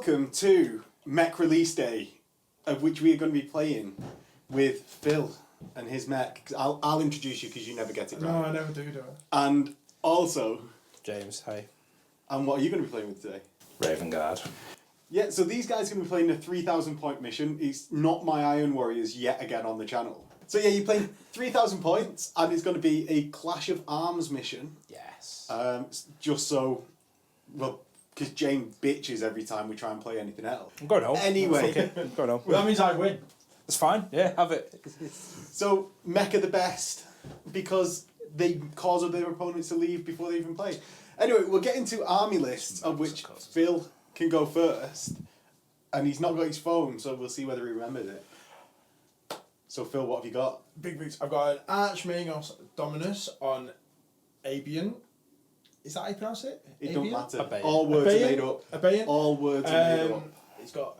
welcome to Mech Release Day, of which we are going to be playing with Phil and his mech. I'll introduce you because you never get it right. No, I never do it. And also... James, hey. And what are you going to be playing with today? Ravenguard. Yeah, so these guys are going to be playing a 3,000 point mission. It's not my Iron Warriors yet again on the channel. So yeah, you're playing 3,000 points, and it's going to be a Clash of Arms mission. Yes. Just so... Well, because Jane bitches every time we try and play anything else. I'm going home. Anyway. I'm going home. Well, that means I win. It's fine. Yeah, have it. So, Mech are the best because they cause other opponents to leave before they even play. Anyway, we'll get into army lists, of which Phil can go first. And he's not got his phone, so we'll see whether he remembers it. So, Phil, what have you got? Big boots. I've got an Archmagos Dominus on Abian. Is that how you pronounce it? It Abian? don't matter. Abayan. All words are Abayan? made up. Abayan? All words are made up. It's got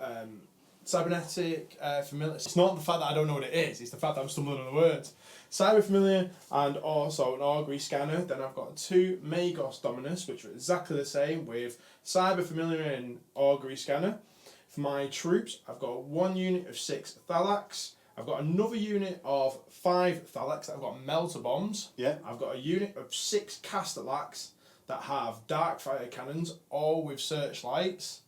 Cybernetic Familiar. It's not the fact that I don't know what it is, it's the fact that I'm stumbling on the words. Cyber Familiar and also an Augury Scanner. Then I've got two Magos Dominus, which are exactly the same with Cyber Familiar and Augury Scanner. For my troops, I've got one unit of 6 Thalax. I've got another unit of 5 Thalax. I've got Melter Bombs. Yeah. I've got a unit of 6 Castellax that have dark fire cannons, all with searchlights.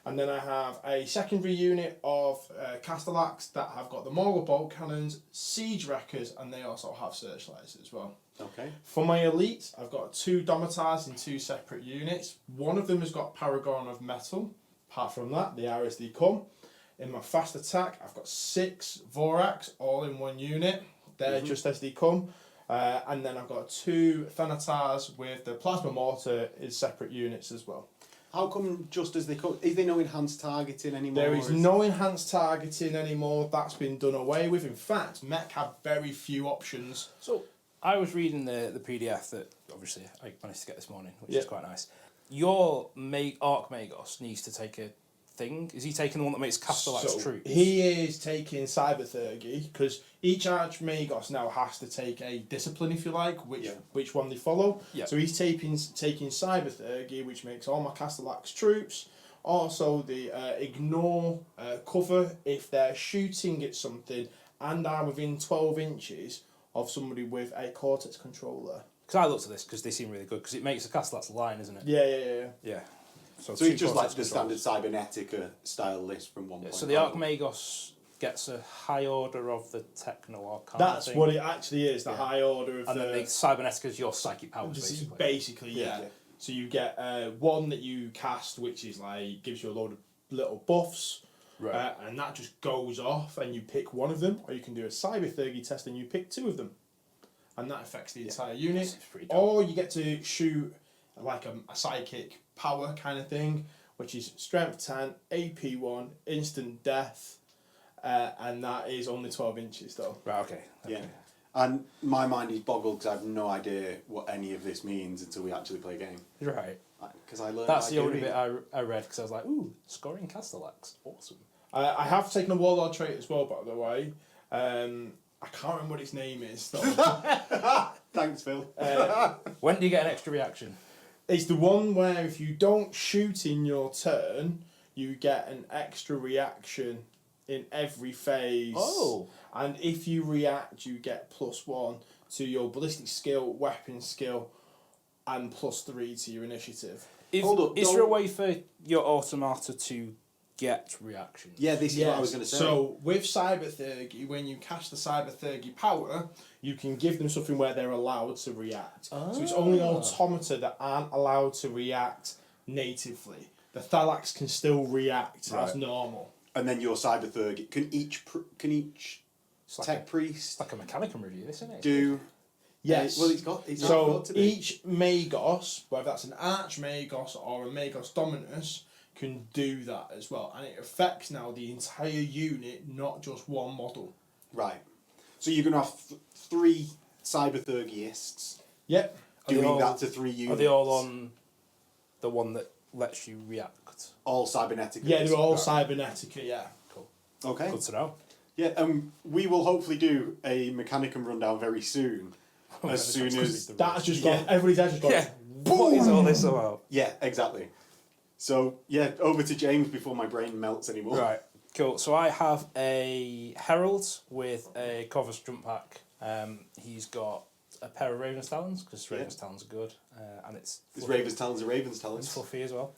And then I have a secondary unit of Castellax that have got the Morgul bolt cannons, siege wreckers, and they also have searchlights as well. Okay. For my elites, I've got 2 Domitars in 2 separate units. One of them has got Paragon of Metal. Apart from that, they are as they come. In my fast attack, I've got 6 Vorax, all in 1 unit. They're just as they come. And then I've got 2 Thanatars with the Plasma Mortar in separate units as well. How come just as they come... Is there no enhanced targeting anymore? There is no enhanced targeting anymore. That's been done away with. In fact, Mech have very few options. So, I was reading the PDF that, obviously, I managed to get this morning, which Yeah. is quite nice. Your Archmagos needs to take a thing. Is he taking the one that makes Castellax troops? He is taking Cyberthergy, because each Archmagos now has to take a discipline, if you like, which one they follow. Yeah. So he's taking Cyberthergy, which makes all my Castellax troops. Also, the ignore cover if they're shooting at something and are within 12 inches of somebody with a Cortex controller. Because I looked at this because they seem really good, because it makes the Castellax line, isn't it? Yeah. Yeah. So two it's just like Cortex the controllers. standard Cybernetica style list from 1.0. So the Archmagos gets a high order of the Techno Arcana That's thing. what it actually is, the high order of and then the Cybernetica is your psychic powers, basically. Basically, yeah. So you get one that you cast, which is like gives you a load of little buffs, Right. and that just goes off, and you pick one of them, or you can do a Cyberthergy test and you pick 2 of them, and that affects the entire unit. That's pretty dope. Or you get to shoot like a psychic power kind of thing, which is Strength 10, AP 1, instant death, and that is only 12 inches though. Right, okay. Yeah. And my mind is boggled because I have no idea what any of this means until we actually play a game. Right. Because I learned That's by the only doing. bit I read, because I was like, ooh, scoring Castellax. Awesome. I have taken a Warlord trait as well, by the way. I can't remember what his name is though. Thanks, Phil. When do you get an extra reaction? It's the one where if you don't shoot in your turn, you get an extra reaction in every phase. Oh. And if you react, you get +1 to your ballistic skill, weapon skill, and +3 to your initiative. Hold up, Is don't- there a way for your automata to get reactions? Yeah, this is what I was going to say. So with Cyberthergy, when you cast the Cyberthergy power, you can give them something where they're allowed to react. So it's only automata that aren't allowed to react natively. The Thalax can still react as normal. And then your Cyberthergy, can each It's like tech priest like a Mechanicum review, isn't it? do... Yes. Well, it's got So to be. each Magos, whether that's an Archmagos or a Magos Dominus, can do that as well. And it affects now the entire unit, not just one model. Right. So you're going to have 3 Cyberthergyists Yep. doing that to 3 units. Are they all on the one that lets you react? All Cybernetica? Yeah, they're all Right. Cybernetica, yeah. Cool. Okay. Good to know. Yeah, we will hopefully do a Mechanicum rundown very soon. As soon as... That's just gone, everybody's head just gone, Yeah. What is all this about? Yeah, exactly. So, yeah, over to James before my brain melts anymore. Right, cool. So I have a Herald with a Corvus jump pack. He's got a pair of Raven's Talons, because Raven's Talons are good. And it's Raven's Talons are Raven's It's Talons. fluffy as well.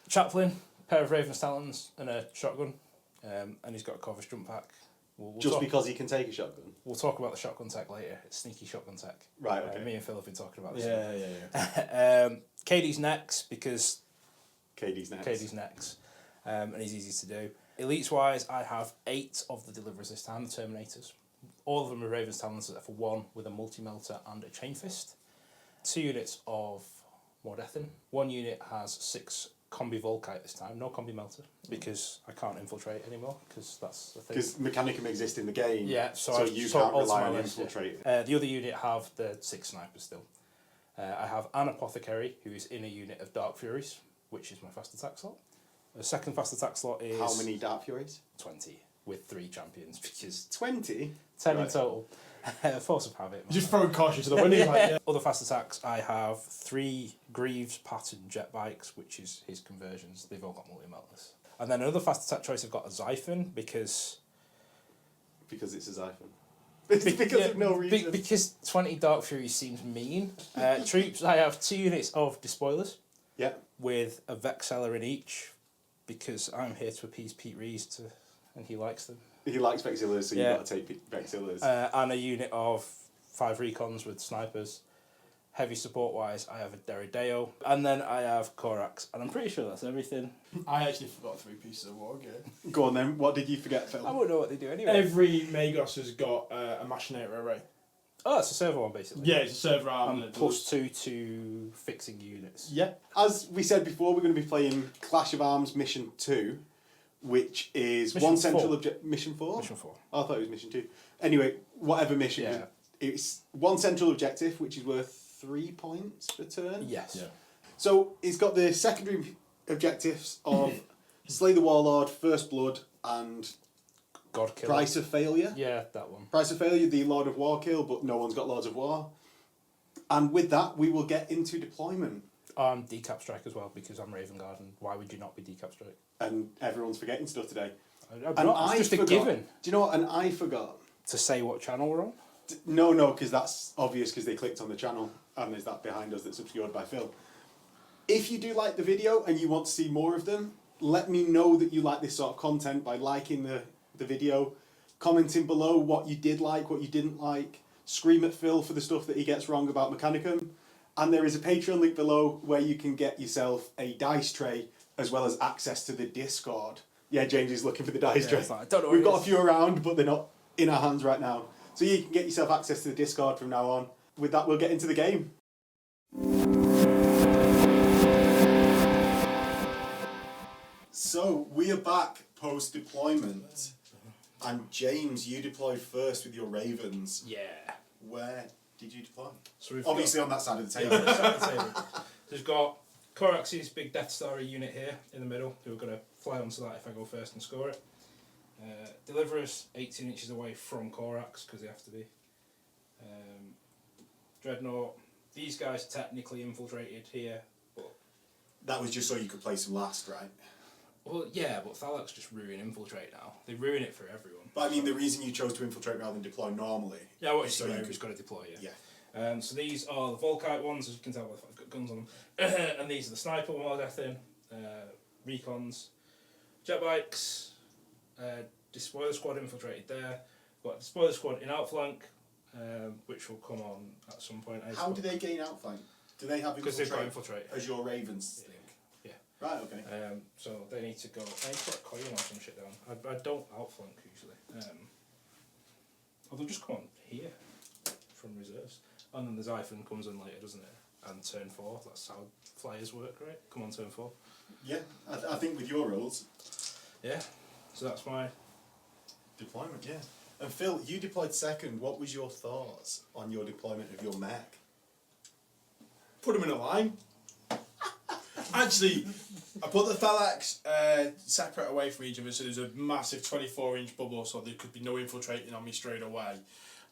Chaplain, pair of Raven's Talons and a shotgun. And he's got a Corvus jump pack. Just because he can take a shotgun? We'll talk about the shotgun tech later. It's sneaky shotgun tech. Right, okay. Me and Phil have been talking about this. Yeah. KD's next, because KD's next. KD's next. And he's easy to do. Elites wise, I have 8 of the deliverers this time, the Terminators. All of them are Raven's Talons except for 1 with a multi-melter and a chain fist. 2 units of Mordethin. 1 unit has 6 combi Volkite this time, no combi melter, because I can't infiltrate anymore, because that's the thing. Because Mechanicum exists in the game, yeah, so you can't rely on infiltrating. The other unit have the 6 snipers still. I have an Apothecary, who is in a unit of Dark Furies, which is my fast attack slot. The second fast attack slot is... How many Dark Furies? 20, with 3 champions, because... 20? 10 in total. Force of habit. Just throwing caution to the wind. Other fast attacks, I have 3 Greaves pattern jet bikes, which is his conversions. They've all got multi-melters. And then another fast attack choice, I've got a Xiphon, because... Because it's a Xiphon. Because of no reason. Because 20 Dark Furies seems mean. Troops, I have 2 units of Despoilers. Yeah. With a Vexella in each, because I'm here to appease Pete Rees, and he likes them. He likes Vexillas, so you've got to take Vexillas. And a unit of 5 recons with snipers. Heavy support wise, I have a Derideo, and then I have Corax, and I'm pretty sure that's everything. I actually forgot 3 pieces of war gear. Go on then, what did you forget, Phil? I wouldn't know what they do anyway. Every Magos has got a Machinator array. Oh, it's a server one basically. Yeah, it's a server arm. And +2 to fixing units. Yeah. As we said before, we're going to be playing Clash of Arms Mission 2, which is Mission one central 4. objective. Mission 4? Mission 4. Oh, I thought it was Mission 2. Anyway, whatever mission. Yeah. It's one central objective, which is worth 3 points per turn. Yes. Yeah. So it's got the secondary objectives of Slay the Warlord, First Blood, and God Killer. Price of Failure. Yeah, that one. Price of Failure, the Lord of War kill, but no one's got Lords of War. And with that, we will get into deployment. Decap Strike as well, because I'm Ravenguard, and why would you not be Decap Strike? And everyone's forgetting stuff today. It's just a given. Do you know what? And I forgot. To say what channel we're on? No, because that's obvious because they clicked on the channel and there's that behind us that's obscured by Phil. If you do like the video and you want to see more of them, let me know that you like this sort of content by liking the video, commenting below what you did like, what you didn't like, scream at Phil for the stuff that he gets wrong about Mechanicum, and there is a Patreon link below where you can get yourself a dice tray as well as access to the Discord. Yeah, James is looking for the dice tray. I don't know We've got a few around, but they're not in our hands right now. So you can get yourself access to the Discord from now on. With that, we'll get into the game. So, we are back post-deployment. And James, you deployed first with your Ravens. Yeah. Where did you deploy? So we've Obviously on that side of the table. So we've got Corax's big Death Star unit here in the middle, who are going to fly onto that if I go first and score it. Deliverers 18 inches away from Corax, because they have to be. Dreadnought, these guys technically infiltrated here, but... That was just so you could place them last, right? Well, yeah, but Thalax just ruin infiltrate now. They ruin it for everyone. But I mean, the reason you chose to infiltrate rather than deploy normally... Yeah, what so you you who's got to deploy, yeah. Yeah. So these are the Volkite ones, as you can tell I've got guns on them. And these are the Sniper Mordethin, Recons, Jet Bikes, Despoiler Squad infiltrated there. We've got Despoiler Squad in outflank, which will come on at some point. How do they gain outflank? Do they have Because they've got infiltrate infiltrate. as your Ravens thing? Yeah. Right, okay. So they need to go... I need to put a coin or some shit down. I don't outflank usually. Or they'll just come on here from reserves. And then the Xiphon comes in later, doesn't it? And turn 4, that's how flyers work, right? Come on turn 4. Yeah, I think with your rules... Yeah, so that's my... Deployment, yeah. And Phil, you deployed second. What was your thoughts on your deployment of your mech? Put them in a line. Actually, I put the Thalax separate away from each other, so there's a massive 24-inch bubble, so there could be no infiltrating on me straight away.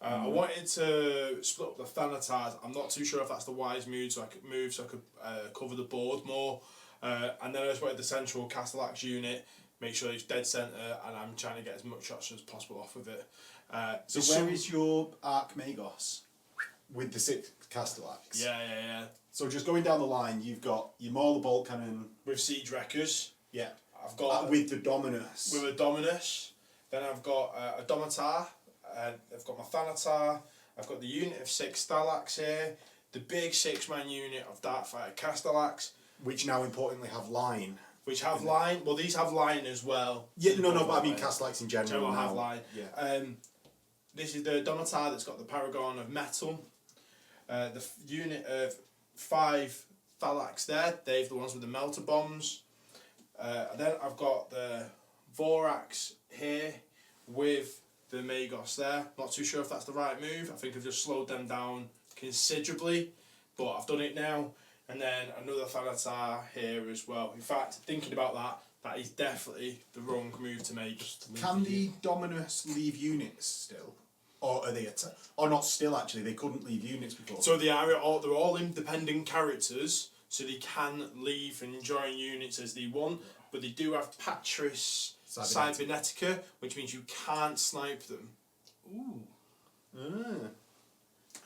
I wanted to split up the Thanatars. I'm not too sure if that's the wise move, so I could cover the board more. And then I just wanted the central Castellax unit, make sure it's dead centre, and I'm trying to get as much shots as possible off of it. So where is your Archmagos with the 6 Castellax? Yeah. So just going down the line, you've got your Mauler bolt cannon With siege wreckers. Yeah. I've got with the Dominus. With a Dominus. Then I've got a Domitar. I've got my Thanatar. I've got the unit of 6 Stellax here. The big 6-man unit of Darkfighter Castellax. Which now importantly have line. Which have line. Well, these have line as well. Yeah, no, but I mean Castellax in general. General have line. Yeah. This is the Domitar that's got the Paragon of Metal. The unit of 5 Thalax there. They're the ones with the melter bombs. Then I've got the Vorax here with the Magos there. Not too sure if that's the right move. I think I've just slowed them down considerably, but I've done it now. And then another Thanatar here as well. In fact, thinking about that, that is definitely the wrong move to make. Can the Dominus leave units still? Or are they or not still actually, they couldn't leave units before. So they're all independent characters, so they can leave and join units as they want, but they do have Patris Cybernetica, which means you can't snipe them. Ooh.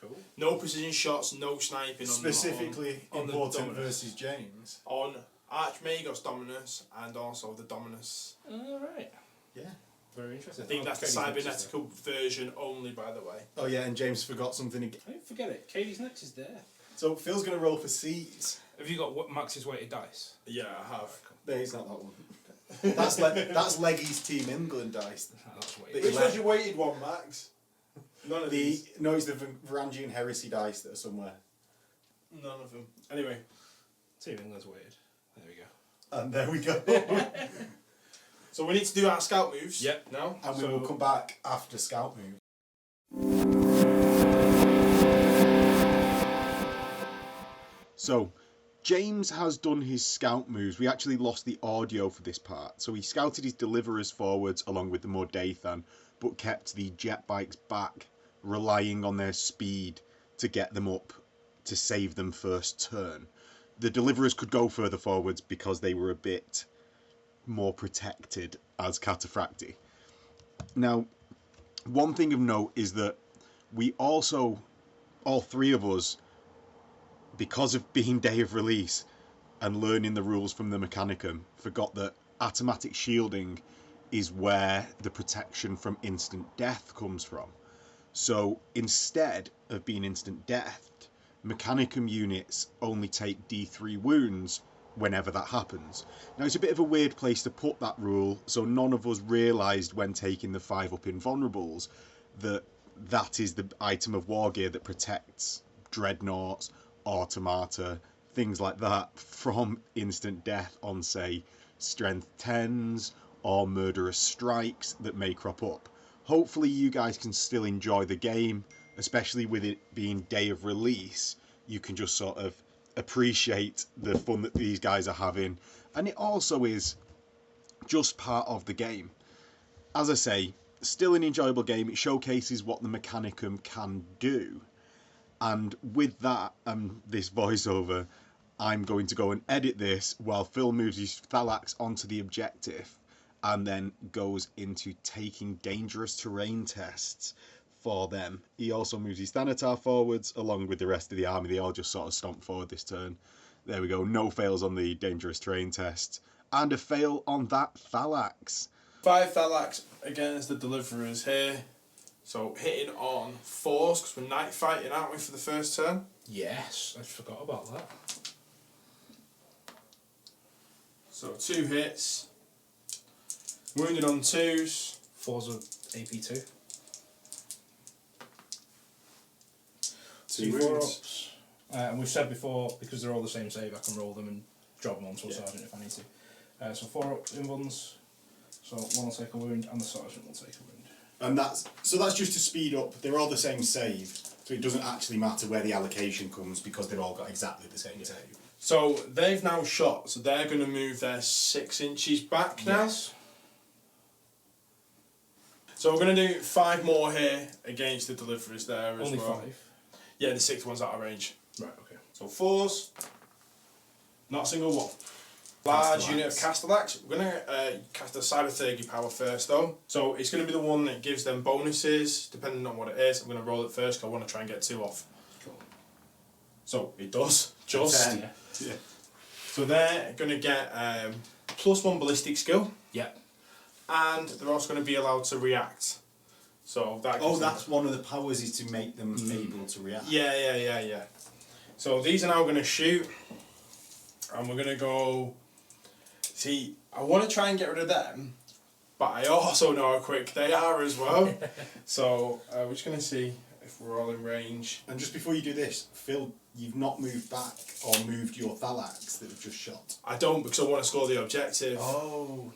Cool. No precision shots, no sniping Specifically on important the Dominus. versus James. On Archmagos Dominus and also the Dominus. Alright. Yeah. Very interesting. I think that's the Cybernetica version only, by the way. Oh yeah, and James forgot something again. Don't forget it. Katie's next is there. So Phil's going to roll for C's. Have you got Max's weighted dice? Yeah, I have. No, he's not that one. that's Leggy's Team England dice. That's weighted. Which one's your weighted one, Max? None of these. No, it's the Varangian Heresy dice that are somewhere. None of them. Anyway. Team England's weighted. There we go. And there we go. So we need to do our scout moves. Yep. Now. And we will come back after scout move. So, James has done his scout moves. We actually lost the audio for this part. So he scouted his deliverers forwards along with the Mordathan, but kept the jet bikes back, relying on their speed to get them up to save them first turn. The deliverers could go further forwards because they were a bit more protected as Cataphracti. Now, one thing of note is that we also, all 3 of us, because of being day of release and learning the rules from the Mechanicum, forgot that automatic shielding is where the protection from instant death comes from. So instead of being instant death, Mechanicum units only take D3 wounds whenever that happens. Now it's a bit of a weird place to put that rule, so none of us realised when taking the 5-up invulnerables that that is the item of war gear that protects dreadnoughts, automata, things like that from instant death on, say, strength 10s or murderous strikes that may crop up. Hopefully you guys can still enjoy the game, especially with it being day of release. You can just sort of appreciate the fun that these guys are having, and it also is just part of the game. As I say, still an enjoyable game. It showcases what the Mechanicum can do, and with that and this voiceover, I'm going to go and edit this while Phil moves his Thalax onto the objective and then goes into taking dangerous terrain tests for them. He also moves his Thanatar forwards along with the rest of the army. They all just sort of stomp forward this turn. There we go. No fails on the dangerous terrain test. And a fail on that Thalax. 5 Thalax against the deliverers here. So hitting on 4s because we're night fighting, aren't we, for the first turn? Yes, I forgot about that. So 2 hits. Wounded on 2s. 4's of AP2. 2 4 wounds. ups. And we've said before, because they're all the same save, I can roll them and drop them onto a sergeant if I need to. So 4 ups in ones. So 1 will take a wound and the sergeant will take a wound. And that's just to speed up. They're all the same save, so it doesn't actually matter where the allocation comes because they've all got exactly the same save. So they've now shot, so they're going to move their 6 inches back now. Yes. So we're going to do 5 more here against the deliverers there as Only well. 5. Yeah, the 6th one's out of range. Right, okay. So 4s, not a single one. Large unit of Castellax. We're going to cast a Cybernetica power first though. So it's going to be the one that gives them bonuses, depending on what it is. I'm going to roll it first because I want to try and get 2 off. Cool. So it does, just. 10. Yeah. So they're going to get +1 ballistic skill. Yeah. And they're also going to be allowed to react. So that gives them- that's one of the powers, is to make them able to react. Yeah. So these are now going to shoot. And we're going to go... See, I want to try and get rid of them, but I also know how quick they are as well. So we're just going to see if we're all in range. And just before you do this, Phil, you've not moved back or moved your Thalax that have just shot. I don't, because I want to score the objective. Oh.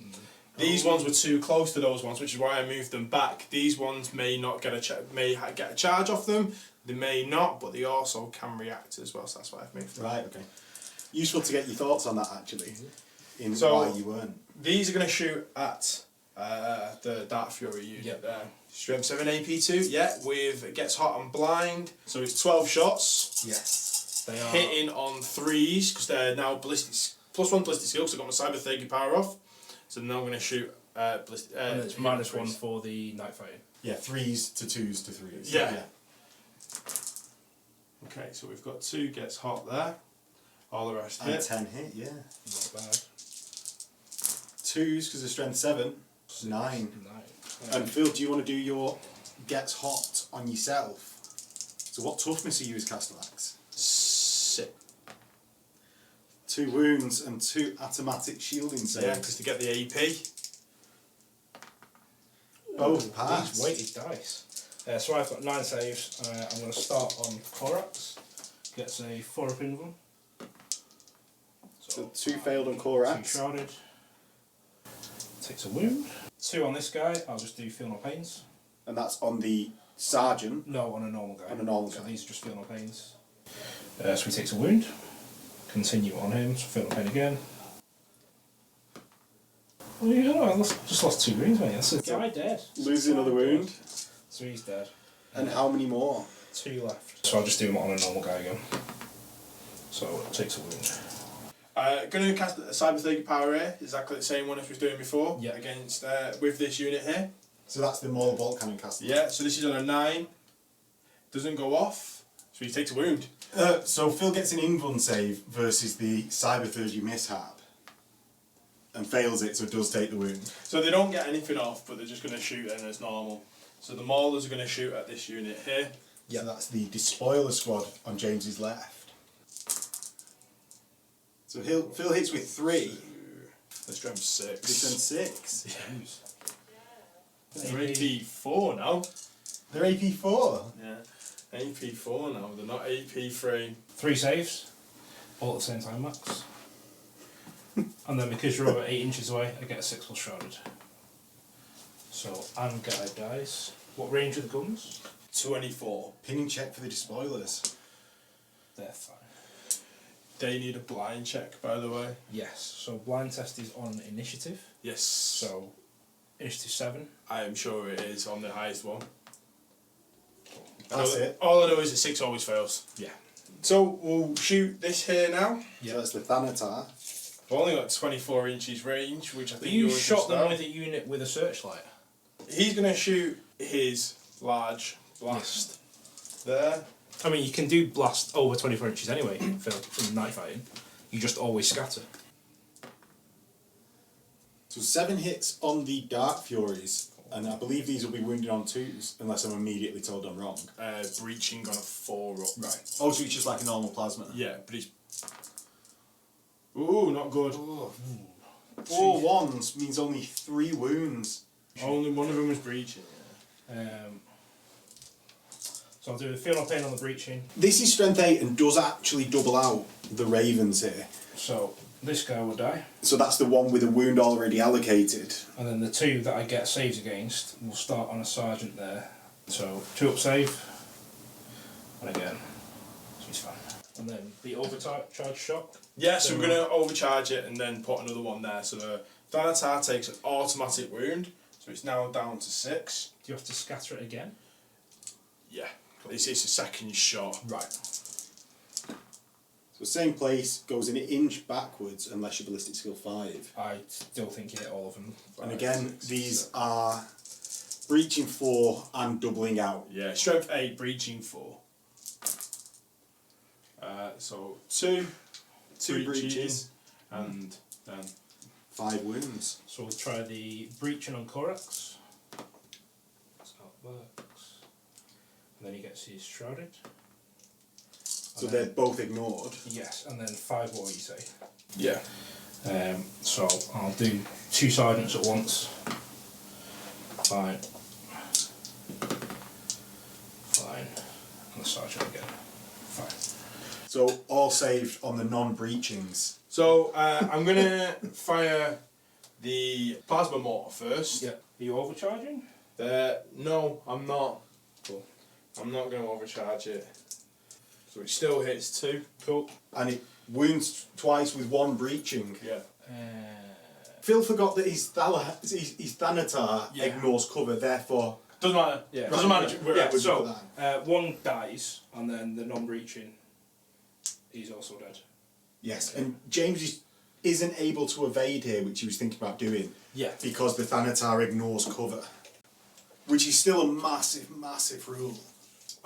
These ones were too close to those ones, which is why I moved them back. These ones may not get get a charge off them. They may not, but they also can react as well. So that's why I've moved them. Right, okay. Useful to get your thoughts on that, actually, in So- why you weren't. These are going to shoot at the Dark Fury unit there. Strength 7 AP2, with gets hot and blind. So it's 12 shots. Yes. They are. Hitting on 3s, because they're now ballistic, +1 ballistic skill, because I've got my Cybernetica power off. So now I'm going to shoot ballistic. And it's -1 for the night fighting. Yeah, 3s to 2s to 3s. Yeah. Okay, so we've got 2 gets hot there. All the rest And hit. 10 hit, yeah. Not bad. 2s because of strength 7. 9. And Phil, do you want to do your gets hot on yourself? So what toughness are you as Castellax? 6. 2 wounds and 2 automatic shielding saves. Yeah, because to get the AP. Both pass. These weighted dice. So I've got 9 saves. I'm going to start on Corax. Gets a 4 up in them. So 2 failed on 2 Corax. shrouded. Takes a wound. 2 on this guy. I'll just do feel no pains. And that's on the sergeant. No, on a normal guy. On a normal so guy. these are just feel no pains. So he takes a wound. Continue on him. So feel no pain again. Well, you know, I just lost 2 wounds, mate. That's a guy dead. Lose another wound. So he's dead. And how many more? 2 left. So I'll just do him on a normal guy again. So it takes a wound. Going to cast a Cybernetica power here, exactly the same one as we was doing before. Yeah. Against with this unit here. So that's the Mauler Bolt Cannon Castellax. Yeah. So this is on a 9. Doesn't go off. So he takes a wound. So Phil gets an invuln save versus the Cybernetica mishap. And fails it, so it does take the wound. So they don't get anything off, but they're just going to shoot in as normal. So the Maulers are going to shoot at this unit here. Yeah, so that's the Despoiler squad on James's left. So Phil hits with 3. The strength 6. This and 6. They're AP4 now. They're AP4. Yeah. AP4 now, they're not AP3. 3 saves. All at the same time, Max. And then because you're over 8 inches away, I get a 6 plus shrouded. So, and guy dies. What range are the guns? 24. Pinning check for the Despoilers. They're fine. They need a blind check, by the way. Yes, so blind test is on initiative. Yes. So, initiative 7. I am sure it is on the highest one. That's it. All I know is that 6 always fails. Yeah. So we'll shoot this here now. So that's the Thanatar. I've only got 24 inches range, which I But think you yours shot is them now. with a unit with a searchlight. He's going to shoot his large blast there. I mean, you can do blast over 24 inches anyway, Phil, from night fighting. You just always scatter. So 7 hits on the Dark Furies, and I believe these will be wounded on 2s, unless I'm immediately told I'm wrong. Breaching on a 4 up. Right. Oh, so it's just like a normal plasma? Yeah, but he's... Ooh, not good. 4 ones means only 3 wounds. Only one of them was breaching. So I'll do the feel no pain on the breaching. This is strength 8 and does actually double out the Ravens here. So this guy will die. So that's the one with a wound already allocated. And then the 2 that I get saves against will start on a sergeant there. So 2 up save. And again. So he's fine. And then the overcharge shock. Yeah, so we're going to overcharge it and then put another one there. So the Thanatar takes an automatic wound. So it's now down to 6. Do you have to scatter it again? Yeah. It's a second shot. Right. So So same place, goes an inch backwards unless you're ballistic skill 5. I still think you hit all of them. And again, these are breaching 4 and doubling out. Yeah, strength 8, breaching 4. So 2 breaches and then 5 wounds. So we'll try the breaching on Corax. That's how it works. And then he gets his shrouded. So they're both ignored. Yes, and then 5 what you say. yeah. So I'll do 2 sergeants at once. Fine. Fine. And the sergeant again. Fine. So all saved on the non-breachings. So I'm gonna fire the plasma mortar first. Yeah. Are you overcharging? No, I'm not. Cool. I'm not gonna overcharge it. So it still hits 2. Cool. And it wounds twice with 1 breaching. Yeah. Phil forgot that his Thanatar Yeah. ignores cover, therefore... Doesn't matter. Yeah. Doesn't matter. Right. Yeah. We'll So put that. 1 dies, and then the non-breaching, he's also dead. Yes, and James isn't able to evade here, which he was thinking about doing, Yeah. because the Thanatar ignores cover. Which is still a massive, massive rule.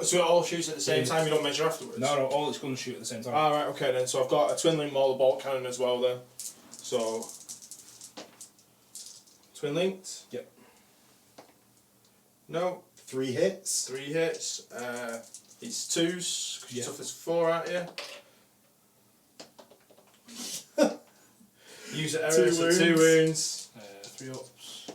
So it all shoots at the same time. You don't measure afterwards. No, all its guns shoot at the same time. Ah, right. Okay then. So I've got a twin link Mauler bolt cannon as well then. So twin linked. Yep. No. 3 hits. 3 hits. It's 2s because Yeah. your toughness 4 out here. Use the error, so 2 wounds. 3 ups.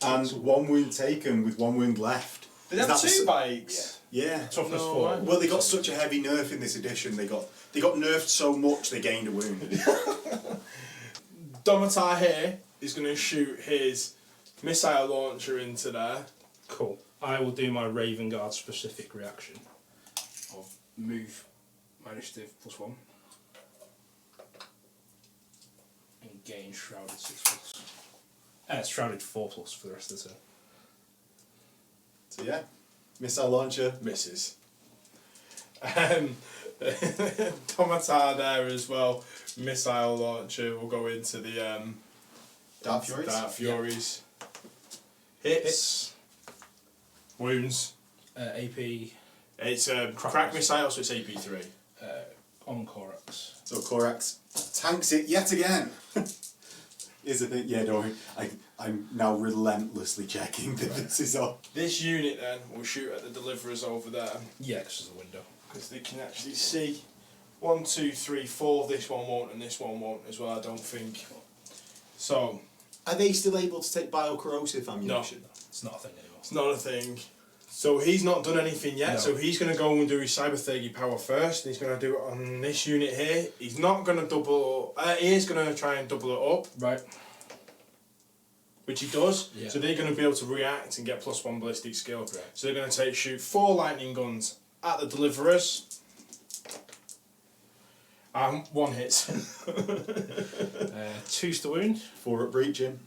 And 1 wound taken with 1 wound left. They Is have that 2 the bikes. Yeah. Toughness No 4. way. Well, they got such a heavy nerf in this edition. They got nerfed so much they gained a wound. Domitar here is going to shoot his missile launcher into there. Cool. I will do my Ravenguard specific reaction of move my initiative +1 and gain shrouded 6+. Shrouded 4+ for the rest of the turn. So yeah, missile launcher. Misses. Domitar there as well. Missile launcher will go into the Dark Furies. Dark Furies. Hits. Wounds. AP It's a crack missile, so it's AP3. on Corax. So Corax tanks it yet again. Is the thing? Yeah, don't worry. I'm now relentlessly checking that this is up. This unit then will shoot at the deliverers over there Yeah, because there's a window. because they can actually see 1, 2, 3, 4. This one won't, and this one won't as well. I don't think. So Are they still able to take biocorrosive ammunition? It's not a thing anymore. it's not a thing. So he's not done anything yet. No. So he's going to go and do his Cybernetica power first. And he's going to do it on this unit here. He's not going to double. He is going to try and double it up, Right. which he does. Yeah. So they're going to be able to react and get +1 ballistic skill. Right. So they're going to shoot 4 lightning guns at the deliverers. 1 hits. 2's the wound. 4 at breaching.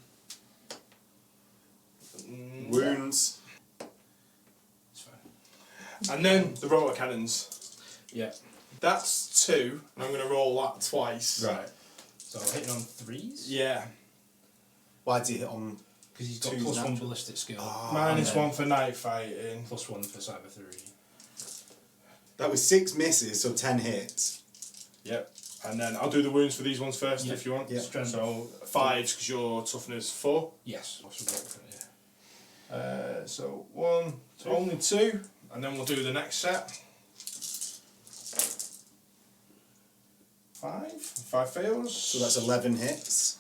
Wounds. It's fine. And then the rotor cannons. Yeah. That's 2, and I'm going to roll that twice. Right. So hitting on 3s. Yeah. Why did he hit on? Because he's got Two's +1 natural. ballistic skill. -1 for night fighting. +1 for Cyber 3. That was 6 misses, so 10 hits. Yep. And then I'll do the wounds for these ones first Yeah. if you want. Yeah. Strength. So 5s because your toughness 4. Yes. So 1, only 2, and then we'll do the next set. 5 fails. So that's 11 hits.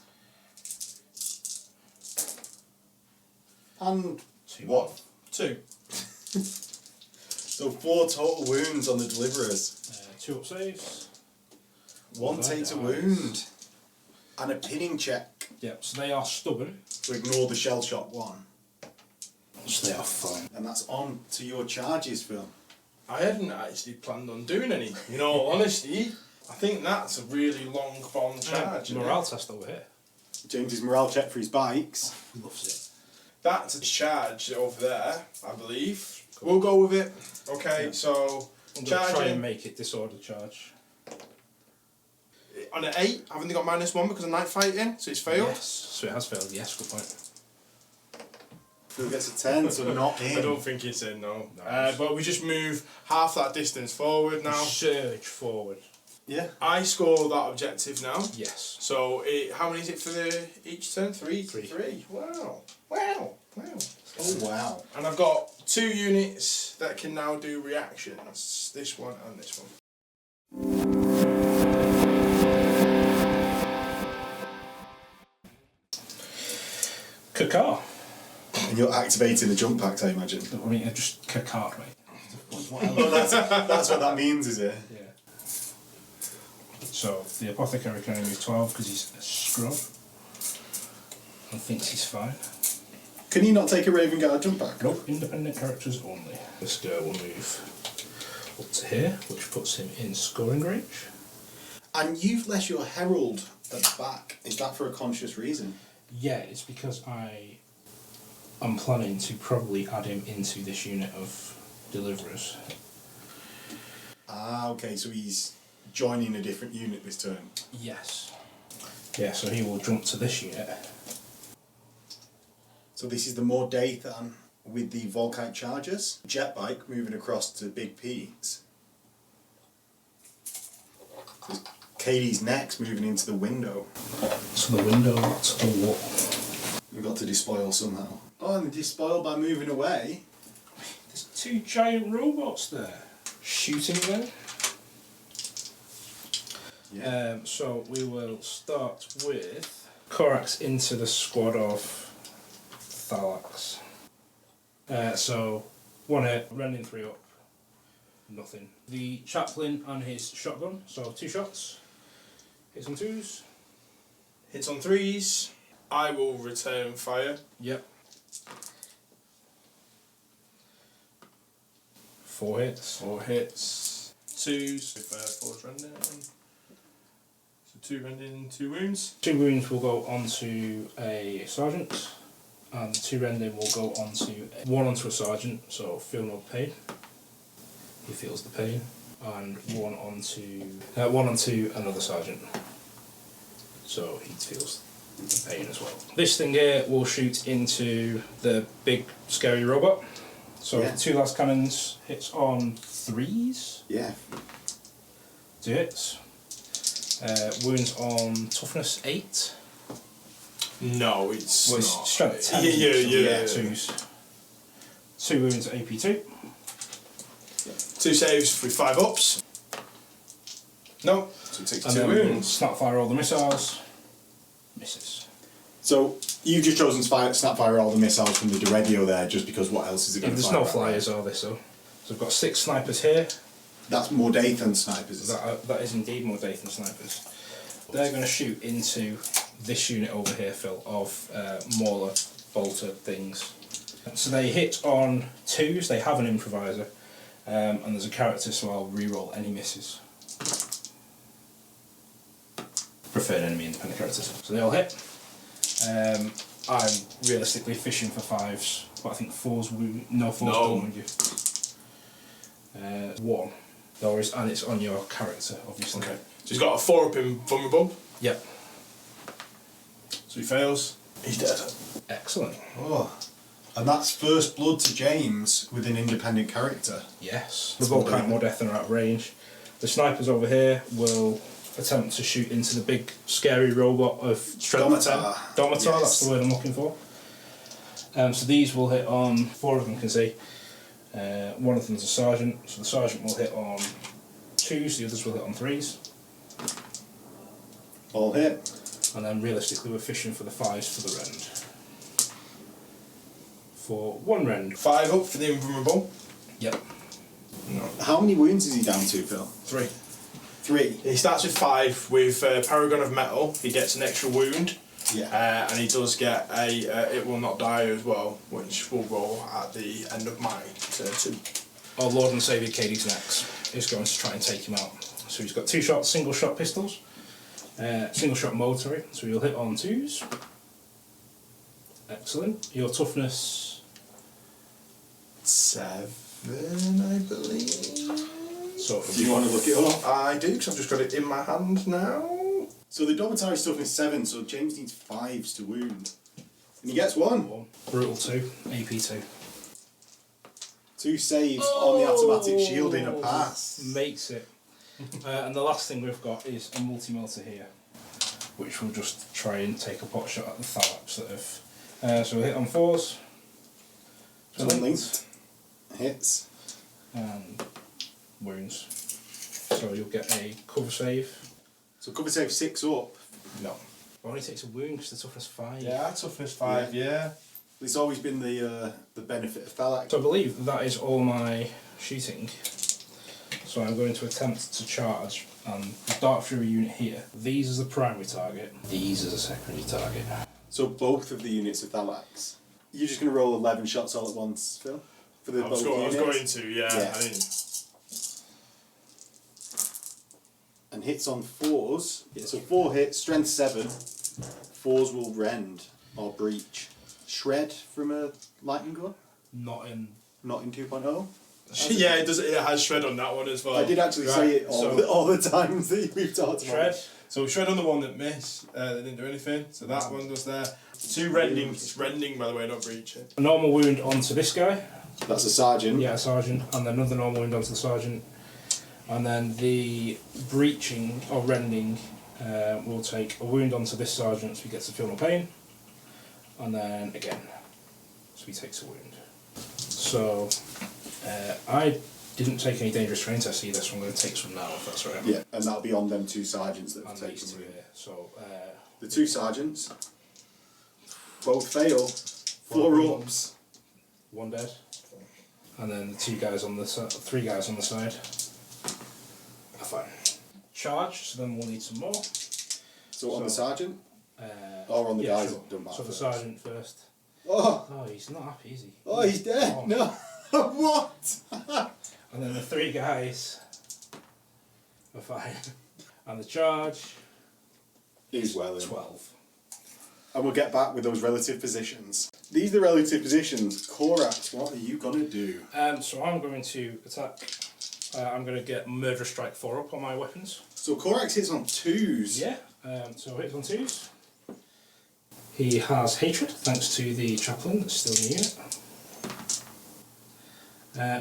And 2. what? 2. So 4 total wounds on the deliverers. 2 up saves. 1 takes a wound. And a pinning check Yep. So they are stubborn. to ignore the shell shot 1. So they are fine. And that's on to your charges, Phil. I hadn't actually planned on doing any. In all honesty, I think that's a really long bomb charge. isn't it? Morale test over here. James's morale check for his bikes. Loves it. That's a charge over there, I believe. We'll go with it. Okay, so I'm going to try charging. and make it disorder charge. on an 8, haven't they got -1 because of night fighting? So it's failed. Yes, so it has failed. Yes, good point. Phil gets a 10, so not I in. don't think it's in, no. Nice. But we just move half that distance forward now. Surge forward. Yeah. I score that objective now. Yes. So how many is it for each turn? Three. Wow. Oh, wow. And I've got 2 units that can now do reactions. This one and this one. Kakar. And you're activating the jump packs, I imagine. I mean, just Kakar, mate. Oh, that's what that means, is it? Yeah. So the apothecary can only move 12 because he's a scrub and thinks he's fine. Can you not take a Ravenguard jump pack? Nope, independent characters only. This guy will move up to here, which puts him in scoring range. And you've left your Herald at the back. Is that for a conscious reason? Yeah, it's because I'm planning to probably add him into this unit of deliverers. Ah, okay, so he's joining a different unit this turn. Yes. Yeah, so he will jump to this unit. So this is the more Dathan with the Volkite Chargers. Jet bike moving across to Big Pete's. Katie's next moving into the window. To the window, to the wall. We've got to despoil somehow. Oh, and they despoil by moving away. There's 2 giant robots there. Shooting them. Yeah. So we will start with Corax into the squad of Thalax. So 1 hit, rending 3 up, nothing. The chaplain and his shotgun, so 2 shots. Hits on 2s. Hits on 3s. I will return fire. Yep. 4 hits. 4 hits. 2s with force rending. So 2 rending, 2 wounds. 2 wounds will go onto a sergeant, and 2 rending will go onto 1 onto a sergeant, so feel no pain. He feels the pain, and 1 onto another sergeant, so he feels the pain as well. This thing here will shoot into the big scary robot. So Yeah. 2 last cannons, hits on 3s. Yeah. 2 hits. Wounds on toughness 8. No, it's Well, not. it's strength 10. Yeah. 2s. 2 wounds at AP2. 2 saves with 5 ups. No. So it takes And 2 then wounds. snapfire all the missiles. Misses. So you've just chosen snapfire all the missiles from the Deredio there, just because what else is it Yeah, going to there's fire no at? flyers, are there? So I've got 6 snipers here. That's more Dathan snipers. Is it? That is indeed more Dathan snipers. They're going to shoot into this unit over here, Phil, of Mauler bolter things. So they hit on 2s. They have an improviser, and there's a character, so I'll re-roll any misses. Preferred enemy independent characters. So they all hit. I'm realistically fishing for 5s, but I think 4s no 4s don't wound you. 1. Doris, and it's on your character, obviously. Okay. So he's got a 4 up in vulnerable. Yep. So he fails. He's dead. Excellent. Oh. And that's first blood to James with an independent character. Yes. The Volkite more death and are out of range. The snipers over here will attempt to shoot into the big scary robot of strength 10. Domitar. Domitar, Yes. that's the word I'm looking for. So these will hit on, 4 of them can see. 1 of them's a sergeant, so the sergeant will hit on 2s, the others will hit on 3s. All hit. And then realistically we're fishing for the 5s for the rend. For 1 rend. 5 up for the invulnerable. Yep. No. How many wounds is he down to, Phil? 3. 3. He starts with 5 with Paragon of Metal. He gets an extra wound. Yeah. And he does get a It Will Not Die as well, which will roll at the end of my turn 2. Our Lord and Saviour Katie's next is going to try and take him out. So he's got 2 shot, single shot pistols, single shot mortar, so he'll hit on 2s. Excellent. Your toughness 7, I believe. So Do you want to look it up? I do, because I've just got it in my hand now. So the dormitory stuff is 7, so James needs 5s to wound. And he gets 1. Brutal 2, AP 2. 2 saves on the automatic shielding, a pass. Makes it. And the last thing we've got is a multi-melter here, which will just try and take a pot shot at the Thalaps that have. So we'll hit on 4s. So linked. Hits. And wounds. So you'll get a cover save. So cover save 6 up. No. It only takes a wound because the toughness 5. Yeah, toughness 5, yeah. It's always been the benefit of Thalax. So I believe that is all my shooting. So I'm going to attempt to charge and dart through a unit here. These as the primary target, these as a secondary target. So both of the units of Thalax. You're just going to roll 11 shots all at once, Phil? For the I was going to, yeah. Yeah. I mean, and hits on 4s. So 4 hits, strength 7. 4s will rend or breach. Shred from a lightning gun? Not in. Not in 2.0? yeah, it does. It has shred on that one as well. I did actually say it all the times that we've talked about Shred. it. So shred on the one that missed, that didn't do anything. So that one does there. 2 rending. It's rending, by the way, not breaching. A normal wound onto this guy. That's a sergeant. Yeah, a sergeant, and then another normal wound onto the sergeant. And then the breaching or rending will take a wound onto this sergeant, so he gets to feel no pain. And then again, so he takes a wound. So I didn't take any dangerous terrain tests either, so I'm going to take some now if that's right. Yeah, and that'll be on them 2 sergeants that have And taken these 2 wound. here. So The 2 sergeants both fail. 4 ups. 1 dead. And then the 2 guys on the 3 guys on the side. Fine. Charge. So then we'll need some more. So on the sergeant? Uh, Or on the guys sure. that done that So the first? sergeant first. Oh! Oh, he's not happy, is he? Oh, he's dead! Oh. No! What? And then the 3 guys are fine. And the charge He's well in. 12. And we'll get back with those relative positions. These are the relative positions. Corax, what are you going to do? So I'm going to attack. I'm going to get Murderous Strike 4 up on my weapons. So Corax hits on 2s. Yeah, so hits on 2s. He has Hatred, thanks to the Chaplain that's still in the unit.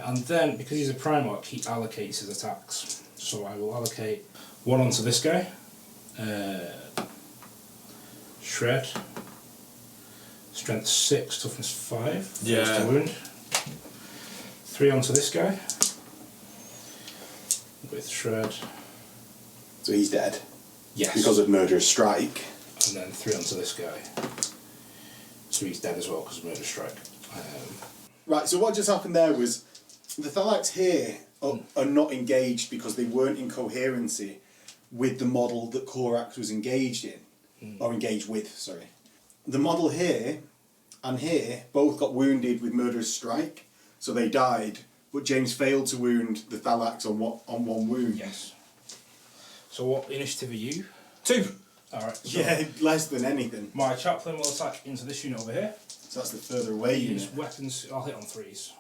And then, because he's a Primarch, he allocates his attacks. So I will allocate 1 onto this guy. Shred. Strength 6, toughness 5. Yeah. First to wound. 3 onto this guy. With Shred. So he's dead. Yes. Because of Murderous Strike. And then 3 onto this guy. So he's dead as well because of Murder Strike. Right, so what just happened there was the Thalax here are not engaged because they weren't in coherency with the model that Corax was engaged in. Or engaged with, sorry. The model here and here both got wounded with Murderous Strike, so they died, but James failed to wound the Thalax on 1 wound. Yes. So what initiative are you? 2. Alright. So Yeah, less than anything. my Chaplain will attack into this unit over here. So that's the further away Use unit. weapons, I'll hit on 3s.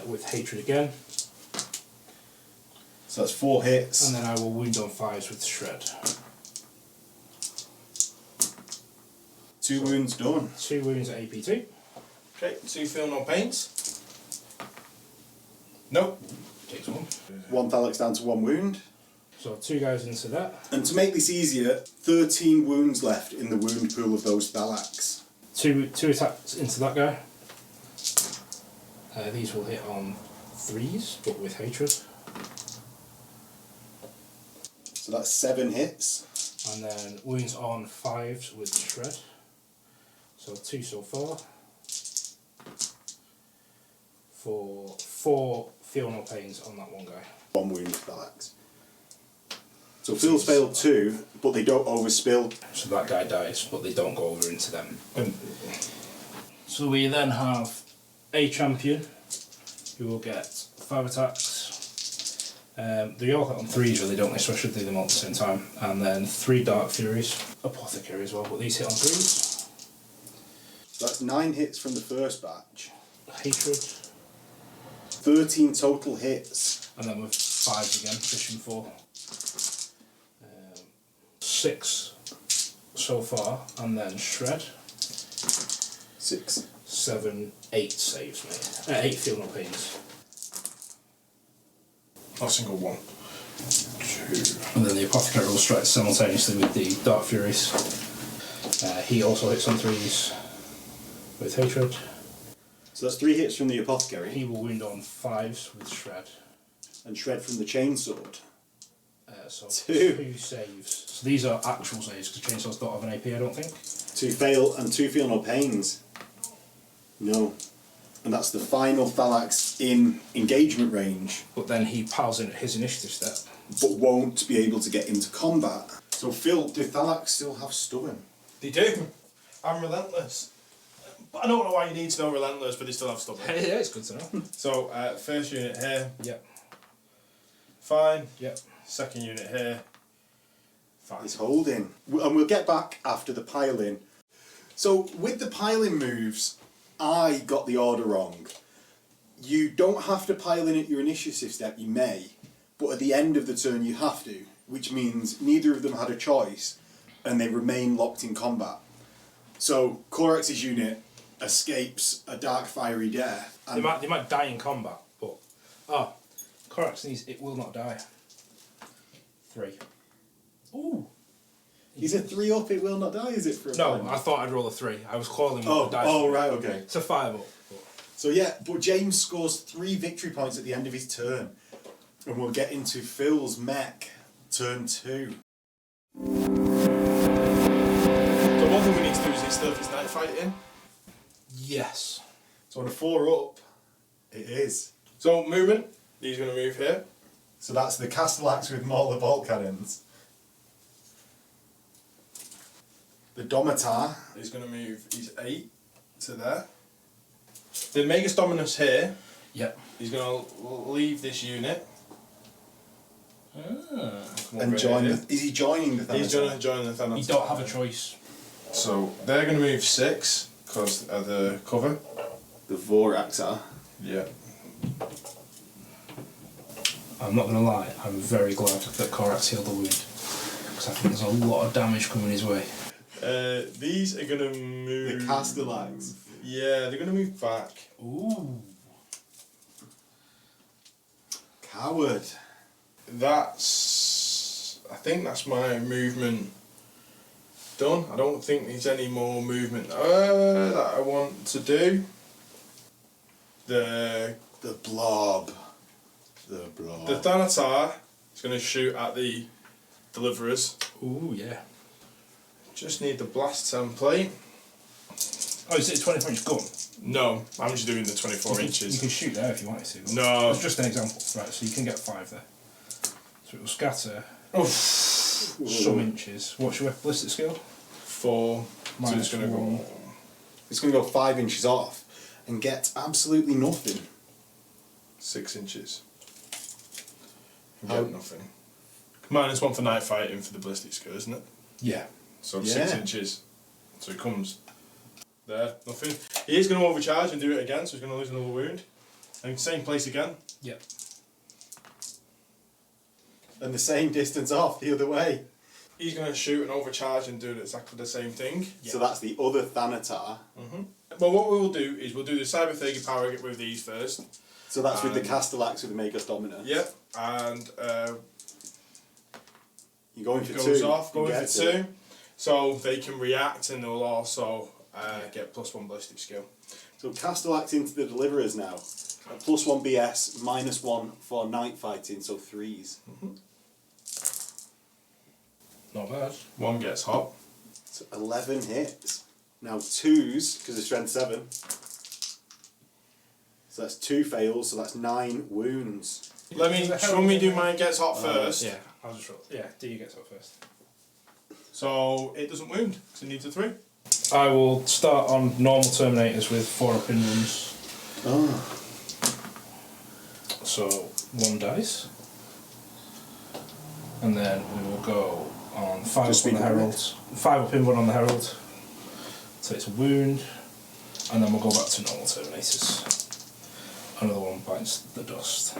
With Hatred again. So that's 4 hits. And then I will wound on 5s with Shred. 2 wounds done. 2 wounds at AP2. Okay, 2 feel no pains. Nope. Takes 1. 1 Thalax down to 1 wound. So 2 guys into that. And to make this easier, 13 wounds left in the wound pool of those Thalax. 2 attacks into that guy. These will hit on 3s, but with Hatred. So that's 7 hits. And then wounds on 5s with Shred. So 2 so far. For 4 feel no pains on that 1 guy. 1 wound Thalax. So Phil's failed 2, but they don't overspill. So that guy dies, but they don't go over into them. So we then have a champion who will get 5 attacks. They all hit on 3s really, don't they? So I should do them all at the same time. And then 3 Dark Furies, Apothecary as well, but these hit on 3s. So that's 9 hits from the first batch. Hatred. 13 total hits. And then with 5s again, fishing 4. 6 so far, and then shred. 6. 7, 8 saves me. 8 feel no pains. Not a single one. 2. And then the apothecary will strike simultaneously with the Dark Furies. He also hits on 3s with hatred. So that's 3 hits from the apothecary. He will wound on 5s with shred. And shred from the chainsword. So 2 saves. So these are actual saves because chainswords don't have an AP, I don't think. 2 fail and 2 feel no pains. No. And that's the final Thalax in engagement range. But then he piles in at his initiative step. But won't be able to get into combat. So Phil, do Thalax still have stubborn? They do. I'm relentless. But I don't know why you need to know relentless, but they still have stubborn. Yeah, it's good to know. So, first unit here. Yep. Fine. Yep. Second unit here. Fine. He's holding. And we'll get back after the piling. So with the piling moves, I got the order wrong. You don't have to pile in at your initiative step, you may, but at the end of the turn you have to, which means neither of them had a choice and they remain locked in combat. So Corax's unit escapes a dark fiery death. And They might die in combat, but Corax needs it will not die. 3. Ooh. He's a 3 up, it will not die, is it? For a No, five? I thought I'd roll a 3. I was calling Oh, what the dice. oh right, okay. It's a 5 up. But So yeah, but James scores 3 victory points at the end of his turn. And we'll get into Phil's mech, turn 2. So one thing we need to do is instead of his night fighting. yes. So on a 4 up, it is. So movement. He's going to move here. So that's the Castellax with Mauler bolt cannons. The Domitar. He's going to move his 8 to there. The Magus Dominus here. Yep. He's going to leave this unit. Come And over join here. the, is he joining the Thanatar? He's going to join the Thanatar. You don't have a choice. So they're going to move 6 because of the cover. The Voraxar. Yeah. I'm not going to lie, I'm very glad that Corax healed the wound. Because I think there's a lot of damage coming his way. These are going to move... The Castellax. Yeah, they're going to move back. Ooh. Coward. I think that's my movement done. I don't think there's any more movement that I want to do. The Blob. The Blob. The Thanatar is going to shoot at the Deliverers. Ooh, yeah. Just need the blast template. Oh, is it a 24 inch gun? No, I'm just doing the 24 You inches. can shoot there if you wanted to. No. It's just an example. Right, so you can get 5 there. So it will scatter Oof. some inches. What's your ballistic skill? 4. So Minus it's going to 1. go... It's going to go 5 inches off and get absolutely nothing. 6 inches. Get nothing. -1 for night fighting for the ballistic skill, isn't it? Yeah. So Yeah. 6 inches. So it comes there, nothing. He is going to overcharge and do it again, so he's going to lose another wound. And same place again. Yep. And the same distance off the other way. He's going to shoot and overcharge and do exactly the same thing. So that's the other Thanatar. Well, what we will do is we'll do the Cybernetica Army with these first. So that's with the Castellax with the Magus Dominus. Yep, and You're going for 2. goes off, You going get for 2. So they can react and they'll also get +1 ballistic skill. So Castellax into the Deliverers now. +1 BS, -1 for night fighting, so 3s. Not bad. 1 gets hot. So 11 hits. Now 2s, because it's strength 7. So that's 2 fails, so that's 9 wounds. Let me do mine gets hot first. Yeah, I'll just roll. Yeah, do you get up first? So it doesn't wound, because it needs a 3. I will start on normal Terminators with 4 up in runs. Oh. So 1 dice. And then we will go on 5 Just up on the speed limit. Herald. 5 up in 1 on the Herald. So it's a wound. And then we'll go back to normal Terminators. Another one bites the dust.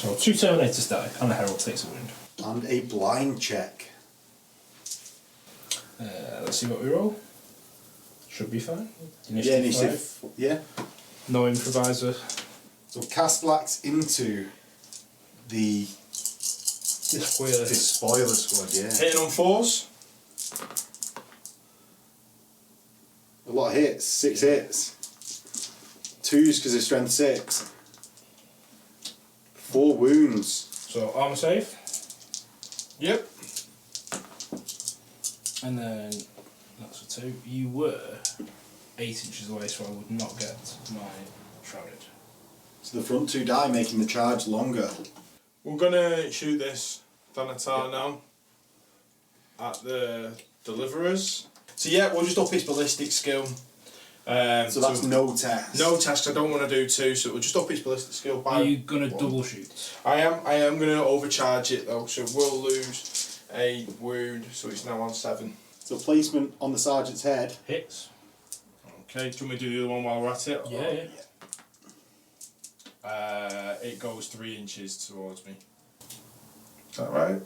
So 2 Terminators die and the Herald takes a wound. And a blind check. Let's see what we roll. Should be fine. Yeah, initiative. Yeah. No improviser. So cast blacks into the spoiler squad. Yeah. Hitting on 4s. A lot of hits. 6 hits. 2s because of strength 6. 4 wounds. So armor save. Yep. And then that's a 2. You were 8 inches away, so I would not get my shrouded. So the front 2 die, making the charge longer. We're gonna shoot this Thanatar now at the deliverers. So yeah, we'll just up his ballistic skill. So that's no test. No test. I don't want to do 2, so we'll just up his ballistic skill by. Are you gonna 1. double shoot? I am gonna overcharge it though, so we'll lose a wound, so it's now on 7. So placement on the sergeant's head. Hits. Okay, do you want me to do the other one while we're at it? Yeah. It goes 3 inches towards me. Is that right?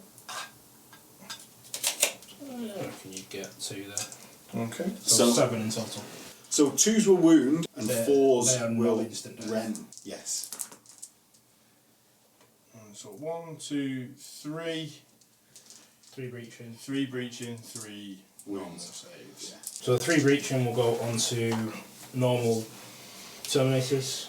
I reckon you get 2 there. Okay. So 7 in total. So 2s will wound and They 4s are will no instant death. rend. Yes. So 1, 2, 3. 3 breaching. 3 breaching, 3 normal Wounds. saves. So 3 breaching will go onto normal Terminators.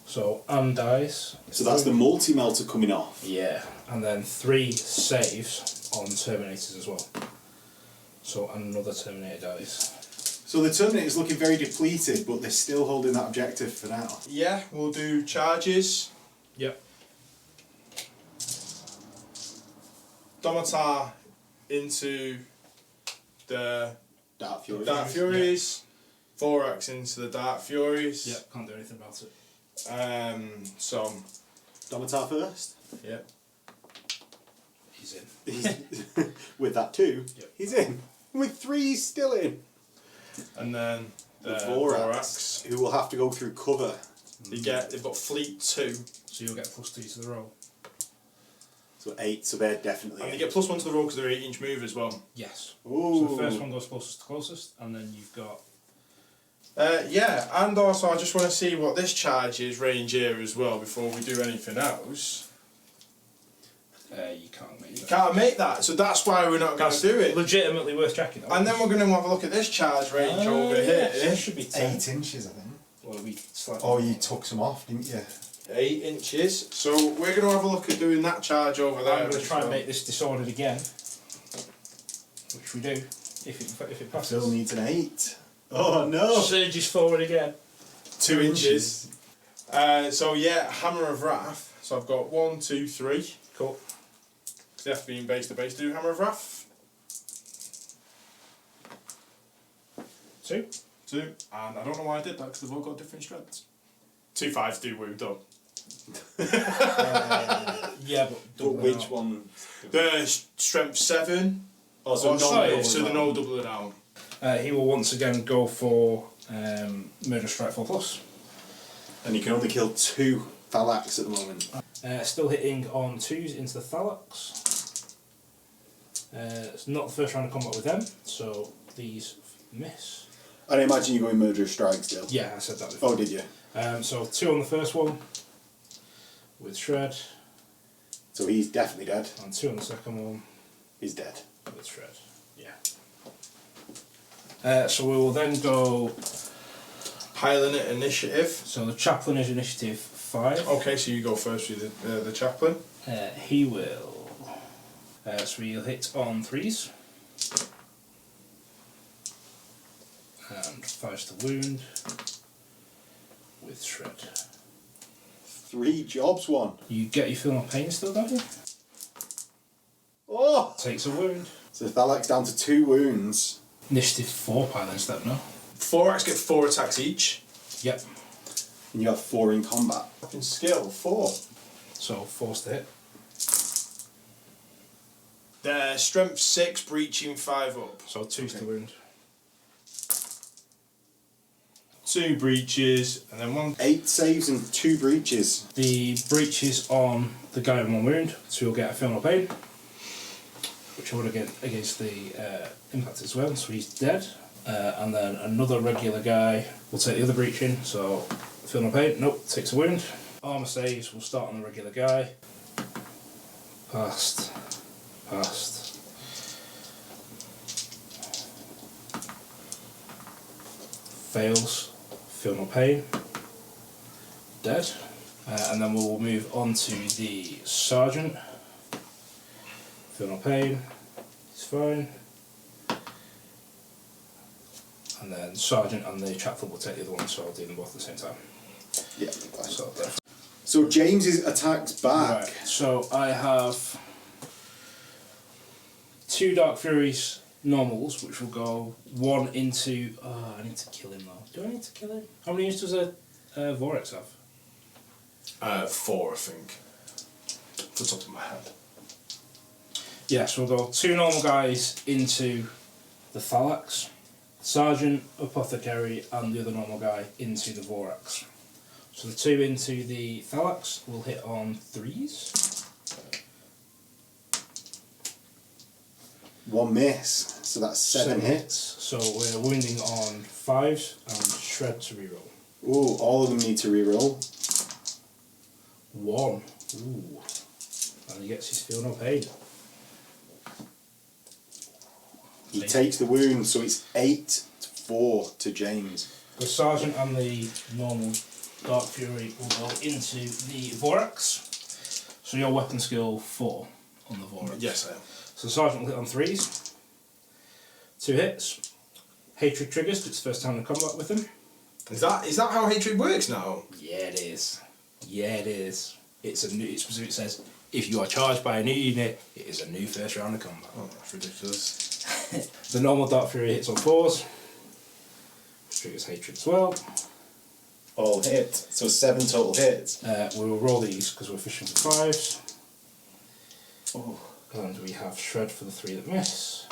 So dies. So that's the multi-melter coming off. Yeah, and then 3 saves on Terminators as well. So another Terminator dies. So the Terminator's looking very depleted, but they're still holding that objective for now. Yeah, we'll do charges. Yep. Domitar into the Dark Fury. Dark Furies. Thorax into the Dark Furies. Yep, can't do anything about it. So, Domitar first. yep. He's in. He's, with that 2, Yep. he's in. With 3, he's still in. And then The the Thorax, Thorax. who will have to go through cover. They've got Fleet 2. So you'll get +2 to the roll. So 8, so they're definitely And they in. get +1 to the roll because they're 8-inch move as well. Yes. Ooh. So the first one goes closest to closest, and then you've got. Yeah, and also I just want to see what this charge is range here as well before we do anything else. You can't make You that. can't make that, so that's why we're not going to do it. Legitimately worth checking. And then we're going to have a look at this charge range over here. It should be 10. 8 inches, I think. Well, we slightly. Oh, you took some off, didn't you? 8 inches. So we're going to have a look at doing that charge over there. I'm going to try as and well. make this disordered again, which we do if it passes. Still needs an 8. Oh no! Surges forward again. 2 inches. So yeah, Hammer of Wrath. So I've got 1, 2, 3. Cool. They have to be in base to base to do Hammer of Wrath. 2. 2. And I don't know why I did that because they've all got different strengths. 2 5s do wound done. Yeah, But which one? The strength 7. Oh, so Oh, sorry, no so the no double it down. He will once again go for Murder Strike 4+. And you can only kill 2 Thalax at the moment. Still hitting on 2s into the Thalax. It's not the first round of combat with them, so these miss. I imagine you're going Murderous Strike still. Yeah, I said that before. Oh, did you? So 2 on the first one with Shred, So he's definitely dead. and 2 on the second one He's dead. with Shred. Yeah. So we will then go. Pilot initiative. So the Chaplain is initiative 5. Okay, so you go first with the chaplain. He will. So he'll hit on 3s. And 5s to wound. With Shred. 3 jobs, 1. You get your feeling of pain still, don't you? Oh! Takes a wound. So Thalax down to 2 wounds. Initiative 4 pilot step now. Thorax get 4 attacks each. Yep. And you have 4 in combat. Fucking skill 4. So 4's to hit. The strength 6, breaching 5 up. So 2's to wound. 2 breaches, and then 1. 8 saves and 2 breaches. The breach is on the guy in 1 wound, so you'll get a feeling of pain. which I would against the impact as well, so he's dead. And then another regular guy will take the other breach in, so feel no pain, nope, takes a wound. Armour saves will start on the regular guy. Passed. Fails, feel no pain, dead. And then we'll move on to the sergeant. Feel no pain, he's fine. And then sergeant and the chaplain will take the other one, so I'll do them both at the same time. Yeah, fine. So, So James is attacked back. right, so I have 2 Dark Furies normals, which will go 1 into. Oh, I need to kill him though. Do I need to kill him? How many units does a Vorax have? 4, I think. Off the top of my head. Yeah, so we'll go 2 normal guys into the Thalax, Sergeant, Apothecary, and the other normal guy into the Vorax. So the 2 into the Thalax will hit on 3s. 1 miss, so that's 7 hits. So we're wounding on 5s and shred to reroll. Ooh, all of them need to reroll. 1. Ooh. And he gets his feel no pain. He takes the wound, so it's 8-4 to James. The Sergeant and the normal Dark Fury will go into the Vorax. So your weapon skill 4 on the Vorax. Yes, I am. So the Sergeant will hit on 3s. 2 hits. Hatred triggers, it's the first time in combat with him. Is that how hatred works now? Yeah, it is. Yeah, it is. It's a new. It says if you are charged by a new unit, it is a new first round of combat. Oh, that's ridiculous. The normal Dark Fury hits on 4s. Which triggers hatred as well. All hit, so 7 total hits. We will roll these because we're fishing for 5s. Oh. And we have shred for the 3 that miss.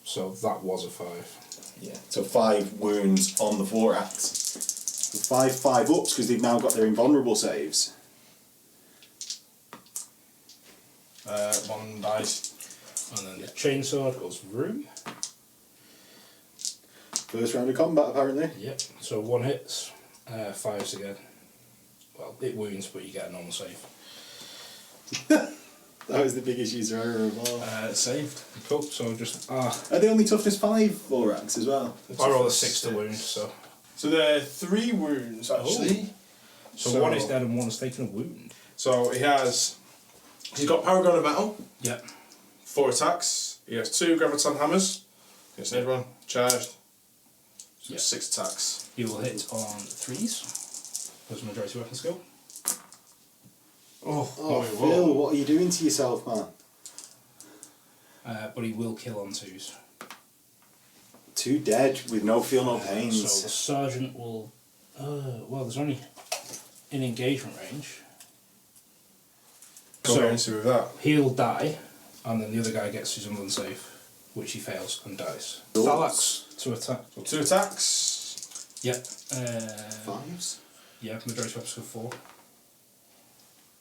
So that was a 5. Yeah, so 5 wounds on the Vorax. 5 ups because they've now got their invulnerable saves. 1 dice. And then the chainsword goes vroom. First round of combat, apparently. Yep. So 1 hits, 5s again. Well, it wounds, but you get a normal save. That was the biggest user error of all. Saved. Cool. So just Are they only toughness 5 Vorax as well? I roll a 6 to wound. So there are 3 wounds actually. so 1 is dead and 1 is taking a wound. So he's got Paragon of Metal. Yep. 4 attacks. He has 2 Graviton Hammers. Gets another one. Charged. So Yep. 6 attacks. He will hit on 3s. Because majority weapon skill. Oh, Phil, what are you doing to yourself, man? But he will kill on 2s. 2 dead with no feel, no So pains. the sergeant will. Well, there's only in engagement range. So with that. He'll die, and then the other guy gets his unblown save, which he fails and dies. Oops. Thalax to attack. 2 attacks. Yep. 5s? Yeah, majority weapon skill 4.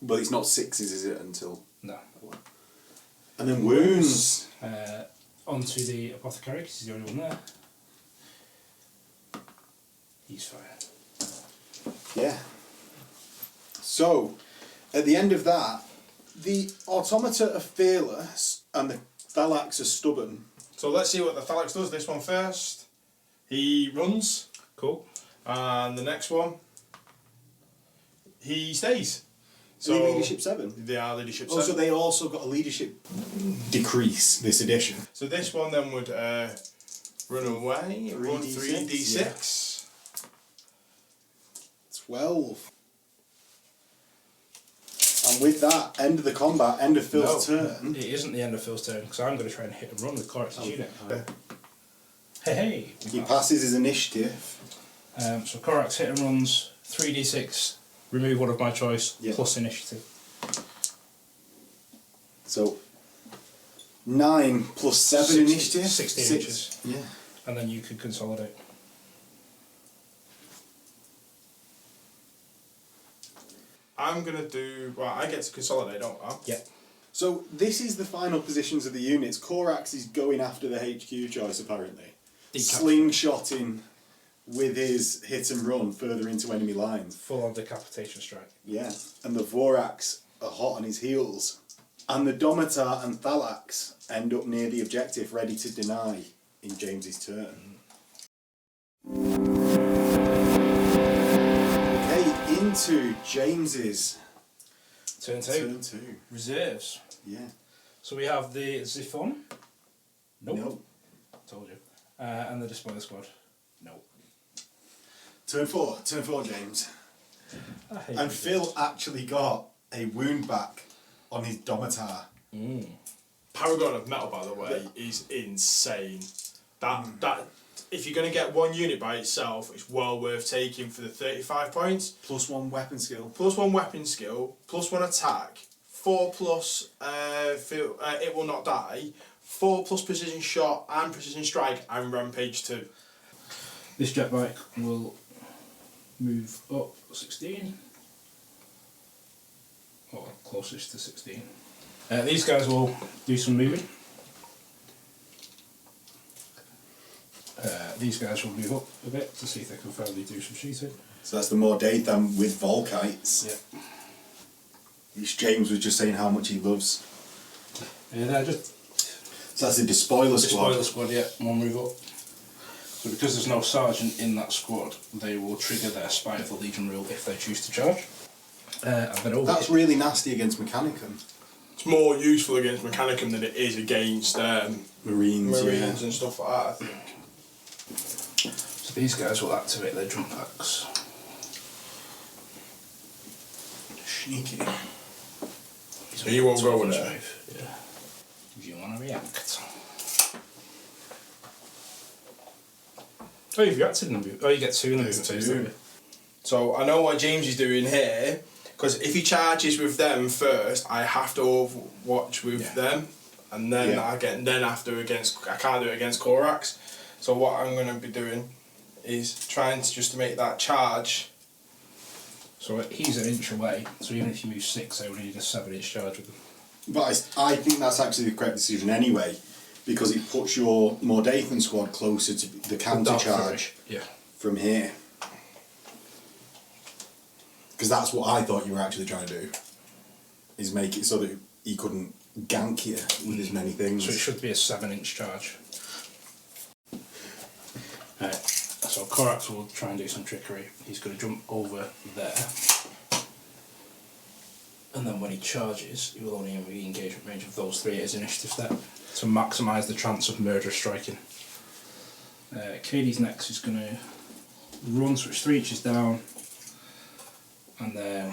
But it's not 6s, is it, until... No. And then wounds. Onto the apothecary, because he's the only one there. He's fine. Yeah. So, at the end of that, the automata are fearless and the Thalax are stubborn. So let's see what the Thalax does. This one first. He runs. Cool. And the next one, he stays. So leadership 7. They are leadership Oh, 7. so they also got a leadership decrease this edition. So this one then would run away. Run 3d6. 12. And with that, end of the combat, end of Phil's turn. It isn't the end of Phil's turn, because I'm going to try and hit and run with Corax's unit. Okay. Hey! He passes his initiative. So Corax hit and runs 3d6, remove one of my choice, Yeah. plus initiative. So 9 plus 7 initiative. 16 6. inches. Yeah. And then you could consolidate. I'm going to do... Well, I get to consolidate, don't I? Yeah. So this is the final positions of the units. Corax is going after the HQ choice apparently. Slingshotting with his hit and run further into enemy lines. Full on decapitation strike. Yeah. And the Vorax are hot on his heels. And the Domitar and Thalax end up near the objective, ready to deny in James's turn. Okay, into James's Turn 2. turn 2. Reserves. Yeah. So we have the Xiphon. Nope. Told you. And the Despoiler Squad. Nope. Turn 4, James. I hate And this. Phil actually got a wound back on his Domitar. Paragon of Metal, by the way, is insane. That if you're going to get one unit by itself, it's well worth taking for the 35 points. Plus 1 weapon skill. Plus 1 weapon skill, plus 1 attack, 4 plus it will not die, 4 plus precision shot and precision strike and rampage 2. This jet bike will move up 16. Or closest to 16. These guys will do some moving. These guys will move up a bit to see if they can finally do some shooting. So that's the Mordatham with Volkites. Yeah. Which James was just saying how much he loves. They're just So that's the Despoiler Squad. Despoiler Squad, yeah, one move up. So because there's no sergeant in that squad, they will trigger their Spite of the Legion rule if they choose to charge. And then over That's really nasty against Mechanicum. It's more useful against Mechanicum than it is against Marines, and stuff like that, I think. So these guys will activate their jump packs. Sneaky. So you won't go with it? Yeah. If you want to react. Oh, you've reacted in them. Oh, you get 2 in them. Two. So I know what James is doing here, because if he charges with them first, I have to overwatch with them, and then I can't do it against Corax. So what I'm going to be doing is trying to just to make that charge. So he's an inch away, so even if you move 6, I would need a 7-inch charge with him. But I think that's actually the correct decision anyway, because it puts your Mordathan squad closer to the counter charge from here. Because that's what I thought you were actually trying to do, is make it so that he couldn't gank you with as many things. So it should be a 7-inch charge. So Corax will try and do some trickery. He's going to jump over there. And then when he charges, he will only have the engagement range of those 3 at his initiative step to maximise the chance of murderous striking. Katie's next is going to run, switch 3 inches down, and then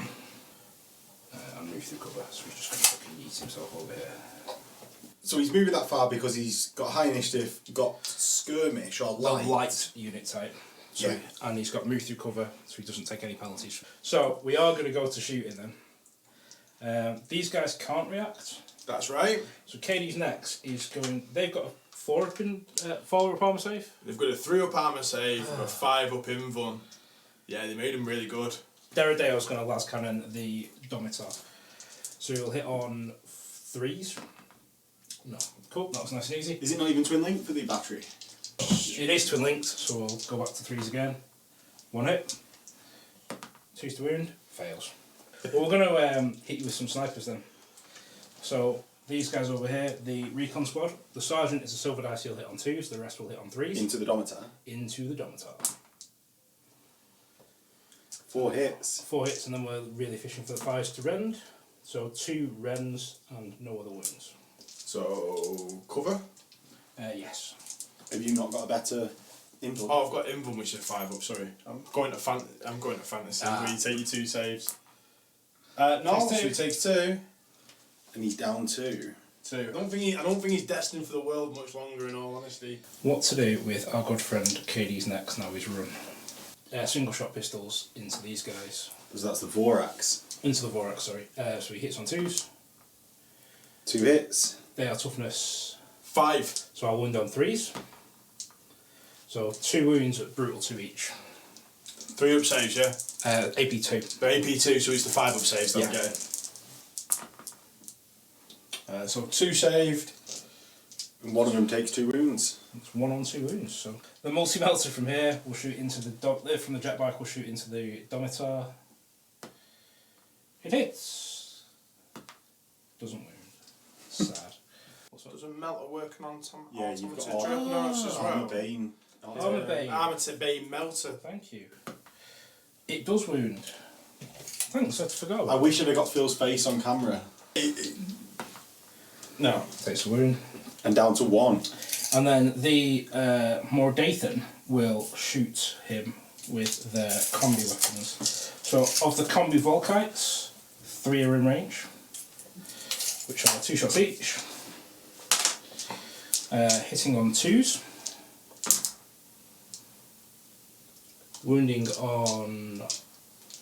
move through cover. So he's just going to fucking yeet himself over here. So he's moving that far because he's got high initiative, got skirmish or light. Light unit type. So, and he's got move through cover, so he doesn't take any penalties. So we are going to go to shooting then. These guys can't react. That's right. So Katie's next is going. They've got a 4 up in 4 up armor save. They've got a 3 up armor save, a 5 up invuln. Yeah, they made him really good. Deradeo's going to las cannon the Domitar. So he'll hit on 3s. No, cool. That was nice and easy. Is it not even twin link for the battery? It is twin linked, so we'll go back to 3s again. 1 hit. 2's to wound. Fails. Well, we're going to hit you with some snipers then. So these guys over here, the recon squad, the sergeant is a silver dice, he'll hit on 2s, the rest will hit on 3s. Into the Domitar. Into the Domitar. 4 hits. 4 hits, and then we're really fishing for the 5s to rend. So 2 rends and no other wounds. So cover. Yes. Have you not got a better invuln? Oh, I've got invuln, which is 5 up. Sorry, I'm going to fantasy. Where you take your 2 saves. No, so he takes 2. And he's down 2. 2. I don't think he's destined for the world much longer. In all honesty. What to do with our good friend KD's next now he's run? Single shot pistols into these guys. So that's the Vorax. Into the Vorax, sorry. So he hits on 2s. 2 hits. They are toughness 5. So I'll wound on 3s. So 2 wounds at brutal 2 each. 3 up saves, yeah? AP2. But AP2, so it's the 5 up saves that I'm getting. So 2 saved. And one of them takes 2 wounds. It's 1 on 2 wounds. So the multi-melter from here will shoot into the from the jet bike will shoot into the Domitar. It hits. Doesn't wound. Sad. Does a melter working on Yeah, you've got dreadnoughts as Armor well? Bane. Armor Bane. Armor Bane melter. Thank you. It does wound. Thanks, I forgot. I wish I'd have got Phil's face on camera. No, takes a wound. And down to 1. And then the Mordathan will shoot him with their combi weapons. So of the combi Volkites, 3 are in range, which are 2 shots each. Hitting on 2s. Wounding on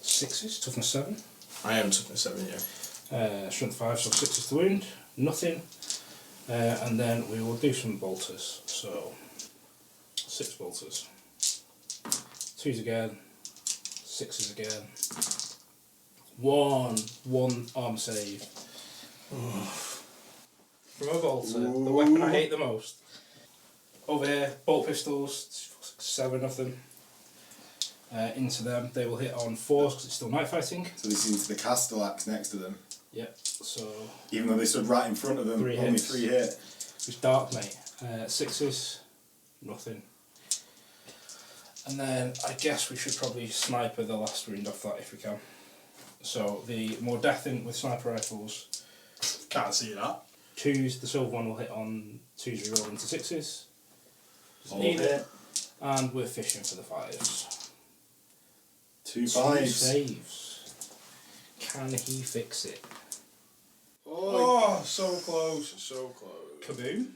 6s, toughness 7. I am toughness 7, yeah. Strength 5, so 6s to wound. Nothing. And then we will do some bolters. So 6 bolters. 2s again. 6s again. 1 arm save. From a bolter, the weapon I hate the most. Over here, bolt pistols, 7 of them. Into them, they will hit on 4s because it's still night fighting. So this is into the Castellax next to them. Yep, so. Even though they stood right in front of them, 3 only hits. 3 hit. It's dark, mate. 6s, nothing. And then I guess we should probably sniper the last wound off that if we can. So the Mordathan with sniper rifles. Can't see that. 2s, the silver one will hit on 2s reroll into 6s. All Need hit. it. And we're fishing for the 5s. 2 2 5s. saves. Can he fix it? Oh, so close, so close. Kaboom.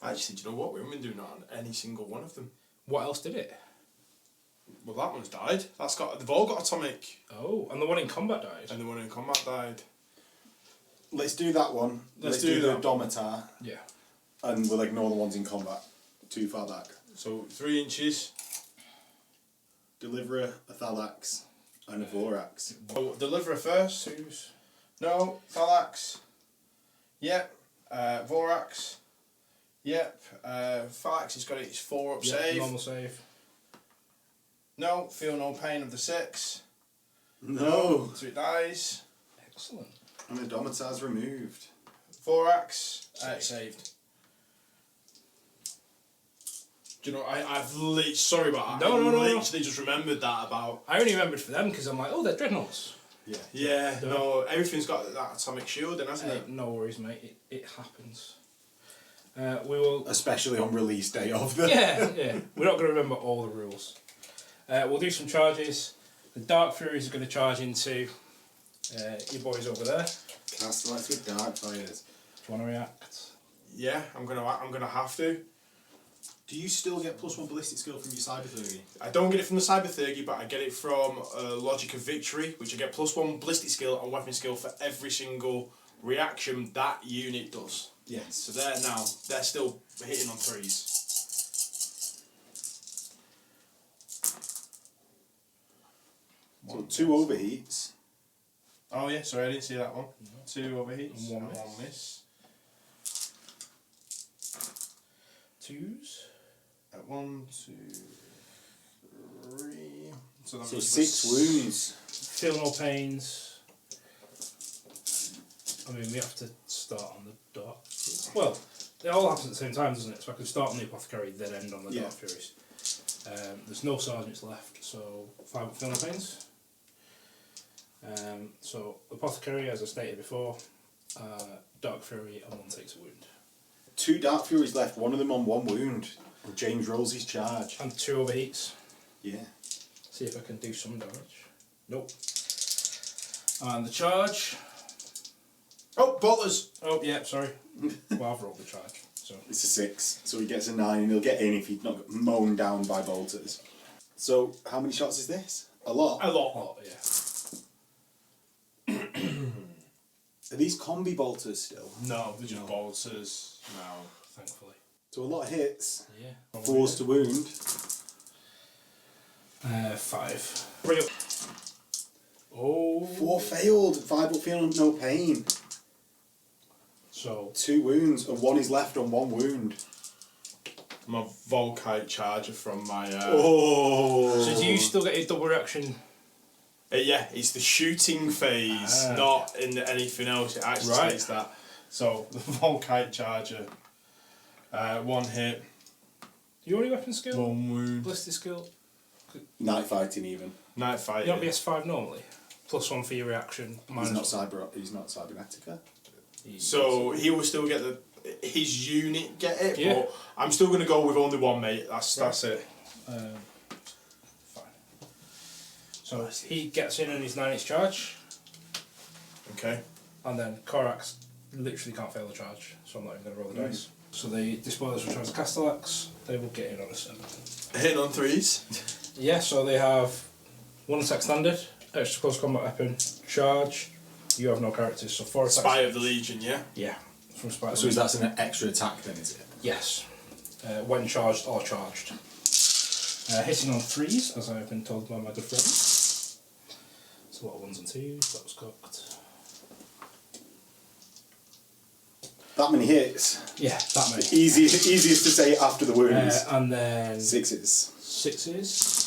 Actually, do you know what? We haven't been doing that on any single one of them. What else did it? Well, that one's died. They've all got atomic. Oh, and the one in combat died. And the one in combat died. Let's do that one. Let's do do the that. Domitar. Yeah. And we'll ignore the ones in combat. Too far back. So 3 inches. Deliverer, a Thalax, and a Vorax. Oh, deliverer first. 2s. No, Thalax. Yep. Vorax. Yep. Thalax has got its 4 up Yep, save. normal save. No, feel no pain of the 6. No. So it dies. Excellent. And the Domitar's removed. Vorax. Saved. Do you know, I've literally, sorry about that. No. I literally just remembered that about. I only remembered for them because I'm like, oh, they're dreadnoughts. Yeah. Yeah, no, everything's got that atomic shielding, hasn't it? No worries, mate. It happens. We will. Especially on release day of the. Yeah. We're not going to remember all the rules. We'll do some charges. The Dark Furies are going to charge into your boys over there. Castellax with Dark Fires. Do you want to react? Yeah, I'm gonna have to. Do you still get +1 ballistic skill from your Cyber 30? I don't get it from the Cyber 30, but I get it from Logic of Victory, which I get +1 ballistic skill and weapon skill for every single reaction that unit does. Yes. So they're still hitting on 3s. So 2 overheats. Oh yeah, sorry, I didn't see that one. 2 overheats And one and miss. 1 miss. 2s. 1, 2, 3. So, that So means 6 wounds. Feel no pains. I mean, we have to start on the Dark. Well, it all happens at the same time, doesn't it? So I can start on the Apothecary, then end on the Dark Furies. There's no sergeants left, so 5 feel no pains. So Apothecary, as I stated before, Dark Fury, and 1 takes a wound. 2 Dark Furies left, one of them on 1 wound. James rolls his charge. And 2 overheats. Yeah. See if I can do some damage. Nope. And the charge. Oh, bolters! Oh, yeah, sorry. Well, I've rolled the charge. So It's a 6, so he gets a 9 and he'll get in if he's not mown down by bolters. So, how many shots is this? A lot? A lot. oh, yeah. Are these combi bolters still? No, they're just bolters. No. Thankfully. So a lot of hits. Yeah. 4s to wound. 5. Bring up. Oh. 4 failed. 5 but feeling no pain. So 2 wounds, and 1 is left on 1 wound. My Volkite charger from my. Oh. So do you still get a double reaction? Yeah, it's the shooting phase, not in anything else. It actually states that. So the Volkite charger, 1 hit. You already weapon skill? 1 wound. Ballistic skill? Night fighting even. Night fighting. You're not BS5 normally? +1 for your reaction. He's not Cybernetica. So he will still get his unit get it, Yeah. but I'm still going to go with only 1 mate. That's it. Fine. So he gets in on his 9-inch charge, Okay. and then Corax literally can't fail the charge, so I'm not even going to roll the dice. So the Despoilers will try to Castellax, they will get in on a 7. Hitting on 3s. Yeah, so they have 1 attack standard, extra close combat weapon, charge. You have no characters, so 4 attacks. Spy of the Legion, yeah? Yeah, from Spy. So that's an extra attack then, is it? Yes, when charged or charged. Hitting on 3s, as I have been told by my good friend. It's a lot of 1s and 2s, that was cocked. That many hits. Yeah, that many. Easiest to say after the wounds. And then 6s. 6s.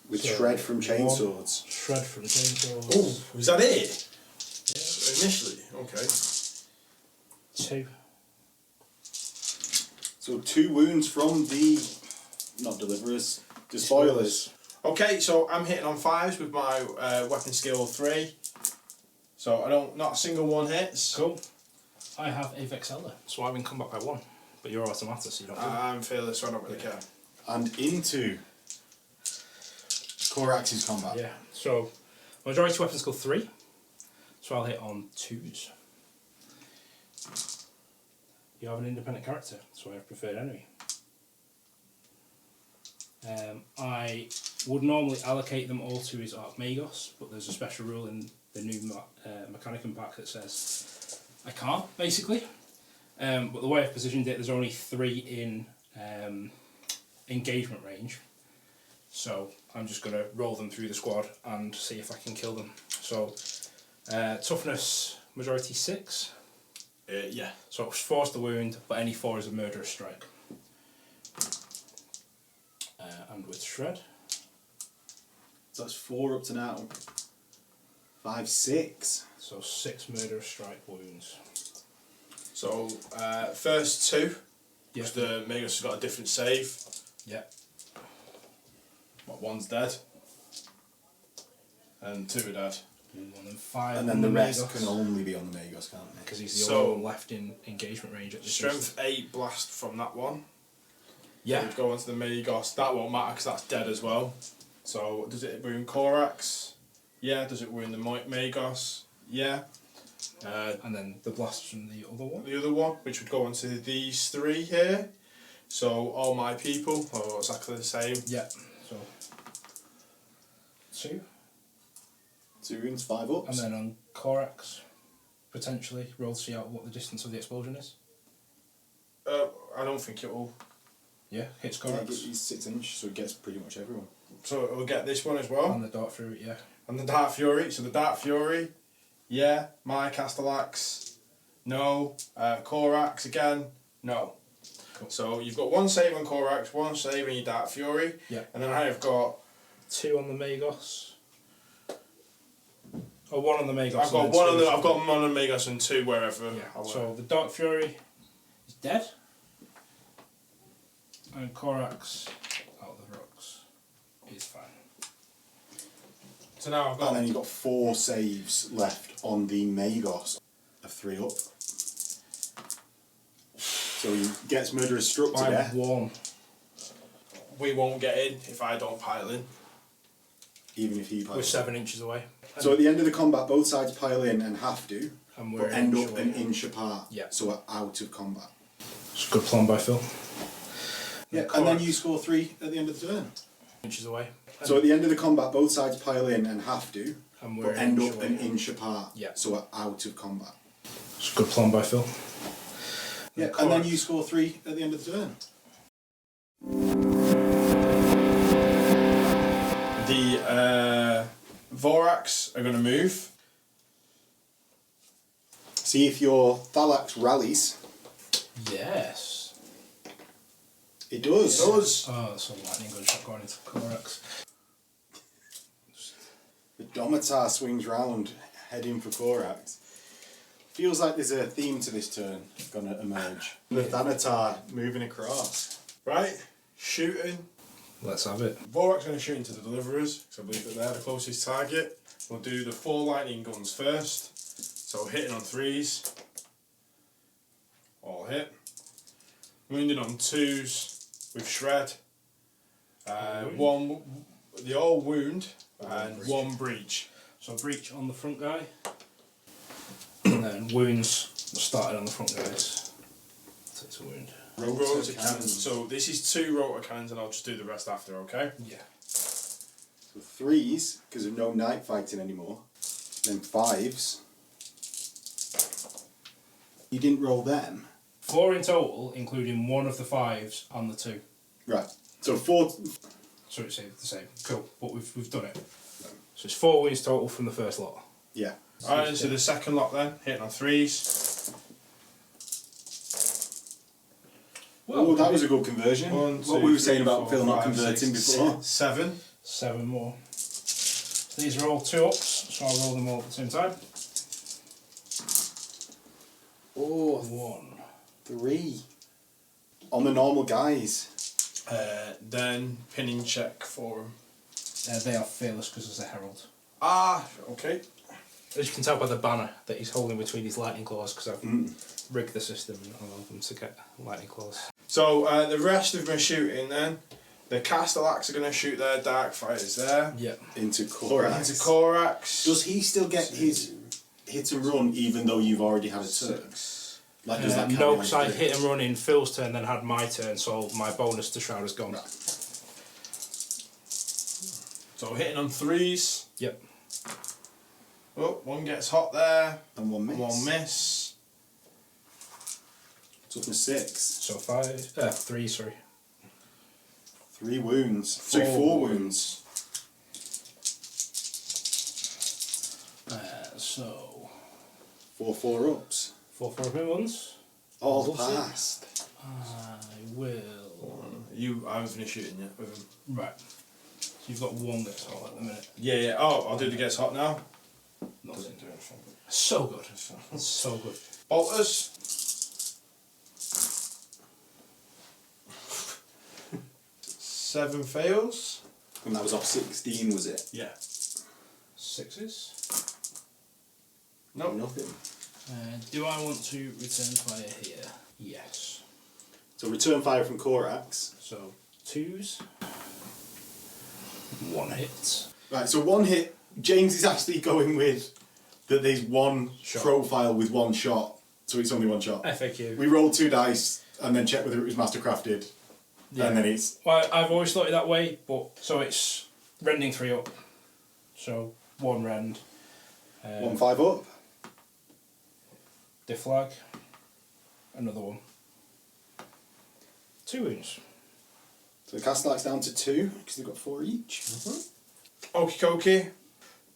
With So, shred from chainswords. Shred from chainsaws. Oh, is that it? Yeah. Initially, okay. 2. So 2 wounds from the, not deliverers, despoilers. Okay, so I'm hitting on 5s with my weapon skill 3. So not a single 1 hits. Cool. I have a Vexella, so I win combat by 1. But you're automatic, so you don't do it. I'm fearless, so I don't really care. And into Corax's combat. Yeah, so majority weapon skill 3. So I'll hit on 2s. You have an independent character, so I have preferred enemy. I would normally allocate them all to his Archmagos, but there's a special rule in the new Mechanicum pack that says I can't, basically. But the way I've positioned it, there's only 3 in engagement range. So I'm just going to roll them through the squad and see if I can kill them. So toughness, majority 6. Yeah. So it's 4's the wound, but any 4 is a murderous strike. And with shred. So that's 4 up to now. 5, 6. So 6 murderous strike wounds. So first 2. Yeah. Because the Megos has got a different save. Yeah. What, 1's dead. And 2 are dead. 1 and 5. And then the rest can only be on the Magos, can't they? Because he's the So- only one left in engagement range at this Strength 8 blast from that one. Yeah. So go on to the Megos. That won't matter because that's dead as well. So does it wound Corax? Yeah. Does it wound the Megos? Yeah. And then the blast from the other one. The other one, which would go on to these 3 here. So all my people are exactly the same. Yeah. So 2. 2 wounds, 5 ups. And then on Corax, potentially roll to see out what the distance of the explosion is. I don't think it will. Yeah, hits Yeah, Corax. he's 6 inch, so he gets pretty much everyone. So it will get this one as well. And the Dark Fury, yeah. And the Dark Fury. So the Dark Fury, yeah. My Castellax, no. Corax again, no. Cool. So you've got 1 save on Corax, 1 save on your Dark Fury. Yeah. And then I have got 2 on the Magos. Or 1 on the Magos. I've got 1 on the one on Megos and 2 wherever. Yeah. I want. So the Dark Fury is dead. And Corax out of the rocks is fine. So now I've got And then you've got 4 saves left on the Magos. A 3 up. So he gets murderous struck to I'm death. 1. we won't get in if I don't pile in. Even if he We're piles. 7 inches away. So at the end of the combat, both sides pile in and have to, And but we're end inch up away. an inch apart. Yeah. So we're out of combat. It's a good plan by Phil. Yeah, and then you score 3 at the end of the turn. Inches away. So at the end of the combat, both sides pile in and have to, And we're but end inch up away. an inch apart. Yeah. So we're out of combat. It's a good plan by Phil. Yeah, and then you score 3 at the end of the turn. The Vorax are going to move. See if your Thalax rallies. Yes. It does. It does. Oh, that's a lightning gunshot going into Corax. The Domitar swings round, heading for Corax. Feels like there's a theme to this turn going to emerge. The Thanatar moving across. Right, shooting. Let's have it. Vorak's going to shoot into the deliverers, because I believe that they're the closest target. We'll do the 4 lightning guns first. So hitting on 3s. All hit. Wounding on 2s with shred. They all wound and 1 breach. So breach on the front guy. And then wounds started on the front guys. Takes a wound. Rotor cannons. So this is 2 rotor cannons and I'll just do the rest after, okay? Yeah. So 3s, because of no night fighting anymore. Then 5s. You didn't roll them. 4 in total, including 1 of the 5s on the 2. Right. So 4. So it's the same. Cool. But we've done it. So it's 4 wounds total from the first lot. Yeah. Alright, so the second lot then, hitting on 3s. Oh, that was a good conversion. 1, What 2, we were 3, saying about 4, Phil not 5, converting 6, before. 7. 7 more. So these are all 2-ups, so I'll roll them all at the same time. Oh, 1. 3. On the normal guys. Then pinning check for them. They are fearless because there's a herald. Ah, okay. As you can tell by the banner that he's holding between his lightning claws, because I've rigged the system and allowed them to get lightning claws. So the rest of my shooting then, the Castellax are going to shoot their dark fighters there. Yeah. Into Corax. Into Corax. Does he still get his hit and run even though you've already had a turn? 6. Like, does that count No, behind because I three? hit and run in Phil's turn, then had my turn, so my bonus to Shroud has gone. So hitting on 3s. Yep. Oh, 1 gets hot there. And 1 miss. 1 miss. Toughness 6. So 3, sorry. 3 wounds. So 4 wounds. So 4 ups. 4 hit ones. All Lovely. passed. I will. I haven't finished shooting yet with him. Right. So you've got 1 that's hot at the minute. Yeah. Oh, I'll do the gets hot now. Doesn't do anything. So good. So good. Bolters. Seven fails. And that was off 16, was it? Yeah. 6s. Nope. Nothing. Do I want to return fire here? Yes. So return fire from Corax. So 2s. 1 hit. Right, so 1 hit. James is actually going with that there's 1 Shot. profile with 1 shot. So it's only 1 shot. FAQ. We rolled 2 dice and then checked whether it was mastercrafted. Yeah. And then it's... Well, I've always thought it that way, but so it's rending 3 up. So 1 rend. 1 5 up. Deflag. Another 1. 2 wounds. So the Castellac's down to 2 because they've got 4 each. Okie dokie.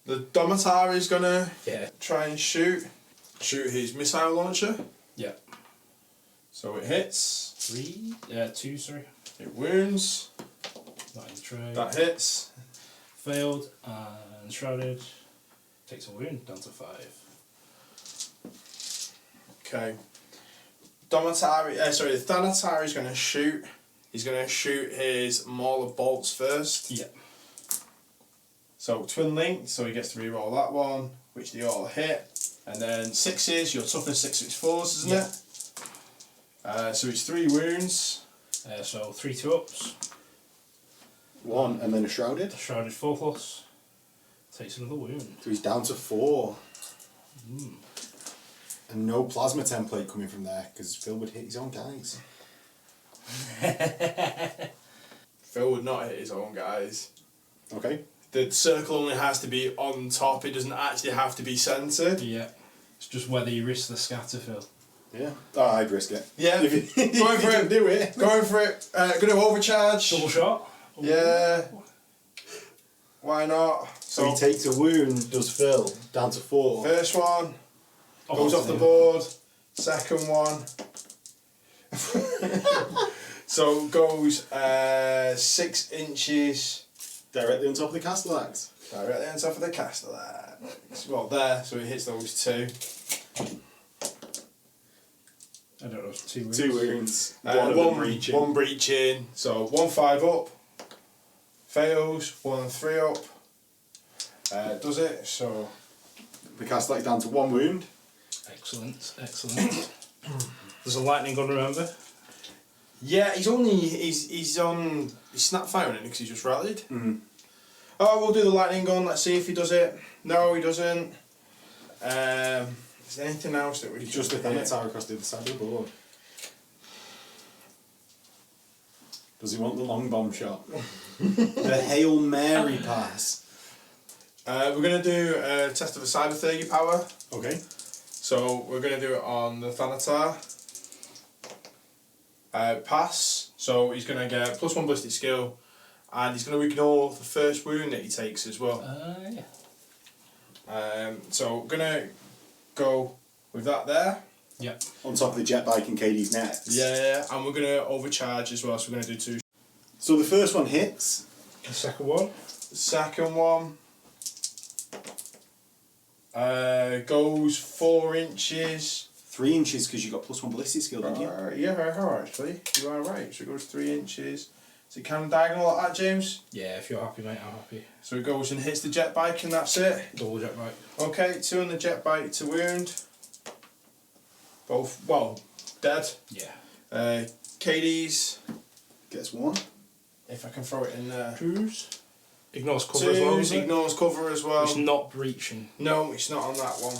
The Domitar is gonna Yeah. try and shoot his missile launcher. Yeah. So it hits. 2, sorry. It wounds. Not in the tray. That hits. Failed and shrouded. Takes a wound down to 5. Okay. The Thanatar is gonna shoot. He's gonna shoot his Maul of Bolts first. Yeah. So twin link, so he gets to re-roll that one, which they all hit. And then 6s, your toughness 6, so it's 4s, isn't it? So it's 3 wounds. So 3 2-ups. 1 and then a shrouded. Shrouded 4+. Takes another wound. So he's down to 4. And no plasma template coming from there because Phil would hit his own guys. Phil would not hit his own guys. Okay. The circle only has to be on top, it doesn't actually have to be centred. Yeah. It's just whether you risk the scatter, Phil. Yeah. Oh, I'd risk it. Yeah, If you, going for it. do it. Going for it. Gonna overcharge. Double shot? Yeah. Why not? So he takes a wound, does Phil, down to 4. First one. Goes off the board. Second one. So goes 6 inches. Directly on top of the Castellax. Directly on top of the Castellax. Well, there, so it hits those 2. I don't know, 2 wounds. 2 wounds. One breaching. So 1 5 up. Fails. 1 3 up. Does it? So The Castellax down to 1 wound. Excellent, excellent. There's a lightning gun, remember? yeah, he's on. He's snap firing it because he's just rallied. Mm-hmm. Oh, we'll do the lightning gun. Let's see if he does it. No, he doesn't. Is there anything else that we It's can just a do? Thanatar across the other side of the board. Does he want the long bomb shot? The Hail Mary pass. We're gonna do a test of a cyber 30 power. Okay. So we're gonna do it on the Thanatar. Pass. So he's gonna get +1 ballistic skill, and he's gonna ignore the first wound that he takes as well. Yeah. So we're gonna go with that there. Yep. On top of the jet bike and Katie's next. Yeah, and we're gonna overcharge as well. So we're gonna do 2. So the first one hits. The second one? The second one goes 4 inches. 3 inches because you got +1 ballistic skill, didn't you? Yeah, actually. You are right. So it goes 3 inches. So it can diagonal like that, James? Yeah, if you're happy, mate, I'm happy. So it goes and hits the jet bike and that's it. Double jet bike. Okay, 2 on the jet bike to wound. Both, well, dead. Yeah. Katie's, Gets 1. if I can throw it in there. Twos. Ignores cover as well, 2s, isn't it? ignores cover as well. It's not breaching. No, it's not on that one.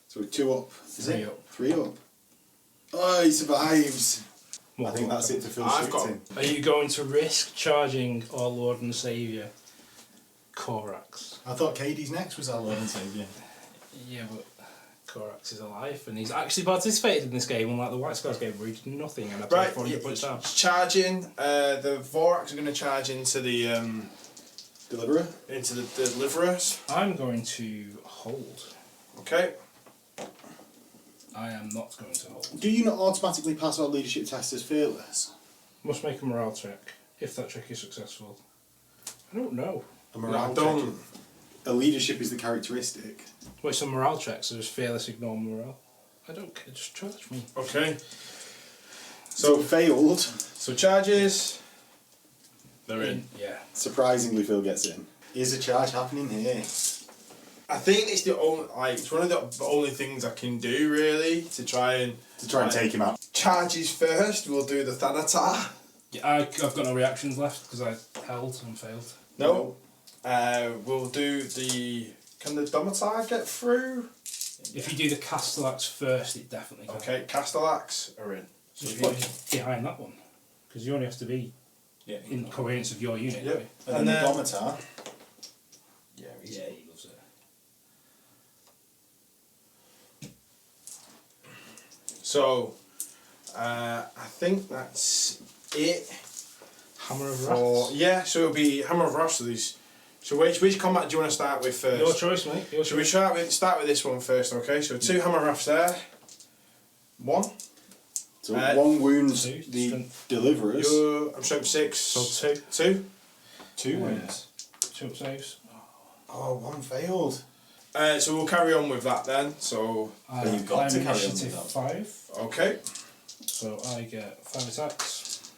So 2 up. Is 3 it? up. 3 up. Oh, he survives. What I think that's it to fill I've got- shooting. Are you going to risk charging our Lord and Saviour, Corax? I thought Katie's next was our Lord and Saviour. Yeah, but Corax is alive and he's actually participated in this game, unlike the White Scars game where he did nothing and I played Right, 400 points down. it's charging. The Vorax are going to charge into the Deliverer. deliverers. I'm going to hold. Okay. I am not going to hold. Do you not automatically pass our leadership test as fearless? Must make a morale check, if that check is successful. I don't know. A I morale don't. check. A leadership is the characteristic. Well, it's a morale check, so just fearless, ignore morale. I don't care, just charge me. Okay. So failed. So charges. They're in. Yeah. Surprisingly, Phil gets in. Is a charge happening here? I think it's the only, it's one of the only things I can do really to try and Take him out. charges first. We'll do the Thanatar. Yeah, I've got no reactions left because I held and failed. No. We'll do the. Can the Domitar get through? If you do the Castellax first, it definitely can. Okay, Castellax are in. So Just if you- put behind that one. Because you only have to be yeah. in coherence of your unit. Yep. don't you? And And then then- the Domitar. Yeah, he's Yeah, he loves it. So, I think that's it. Hammer of For, Wrath. yeah, so it'll be Hammer of Wrath. So which combat do you want to start with first? Your choice, mate. Your Should we choice. start with this one first, okay? So 2 Hammer Wraths there. 1. So 1 wounds 2, the strength. deliverers. I'm strength 6. So 2. 2. 2 wounds. 2 up saves. Oh, 1 failed. So we'll carry on with that then. So, Then you've got to I'm carry on initiative with that. 5. okay. So I get 5 attacks.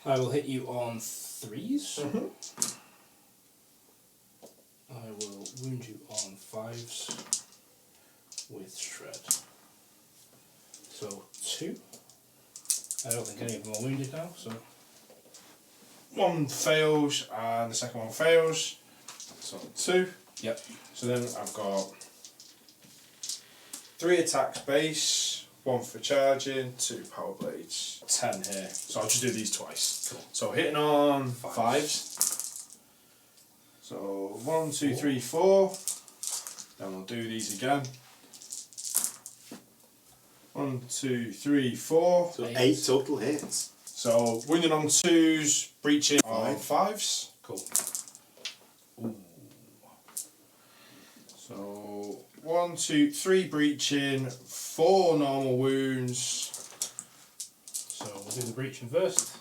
I will hit you on 3s. Mm-hmm. I will wound you on 5s with shred. So 2. I don't think any of them are wounded now, so 1 fails and the second one fails. So 2. yep. So then I've got 3 attacks base, 1 for charging, 2 power blades, 10 here. So I'll just do these twice. Cool. So hitting on 5s. So 1, 2, 3, 4. Then we'll do these again. 1, 2, 3, 4. So 8. 8 total hits. So wounding on 2s, breaching on 5s. Cool. So 1, 2, 3 breaching, 4 normal wounds. So we'll do the breaching first.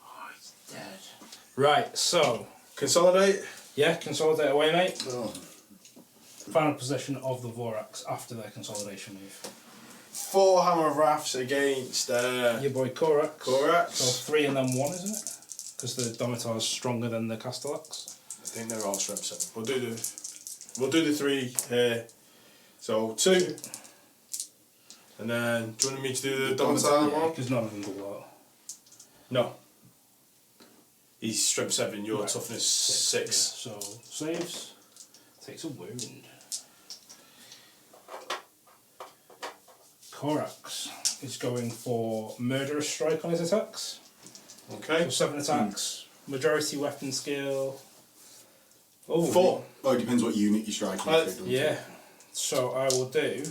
Oh, he's dead. Right, so Consolidate. yeah, consolidate away, mate. Oh. Final position of the Vorax after their consolidation move. 4 Hammer of Wraths against Your boy Corax. Corax. So 3 and then 1, isn't it? Because the Domitar is stronger than the Castellax. I think they're all strength 7. We'll do the 3 here. So 2. And then, do you want me to do the Domitar one? Because none of them go out. No. He's strength 7, your Right. toughness 6. six. So saves. Takes a wound. Corax is going for Murderous Strike on his attacks. Okay. So 7 attacks. Majority weapon skill. Oh, 4. Oh, it depends what unit you're striking. Yeah. So I will do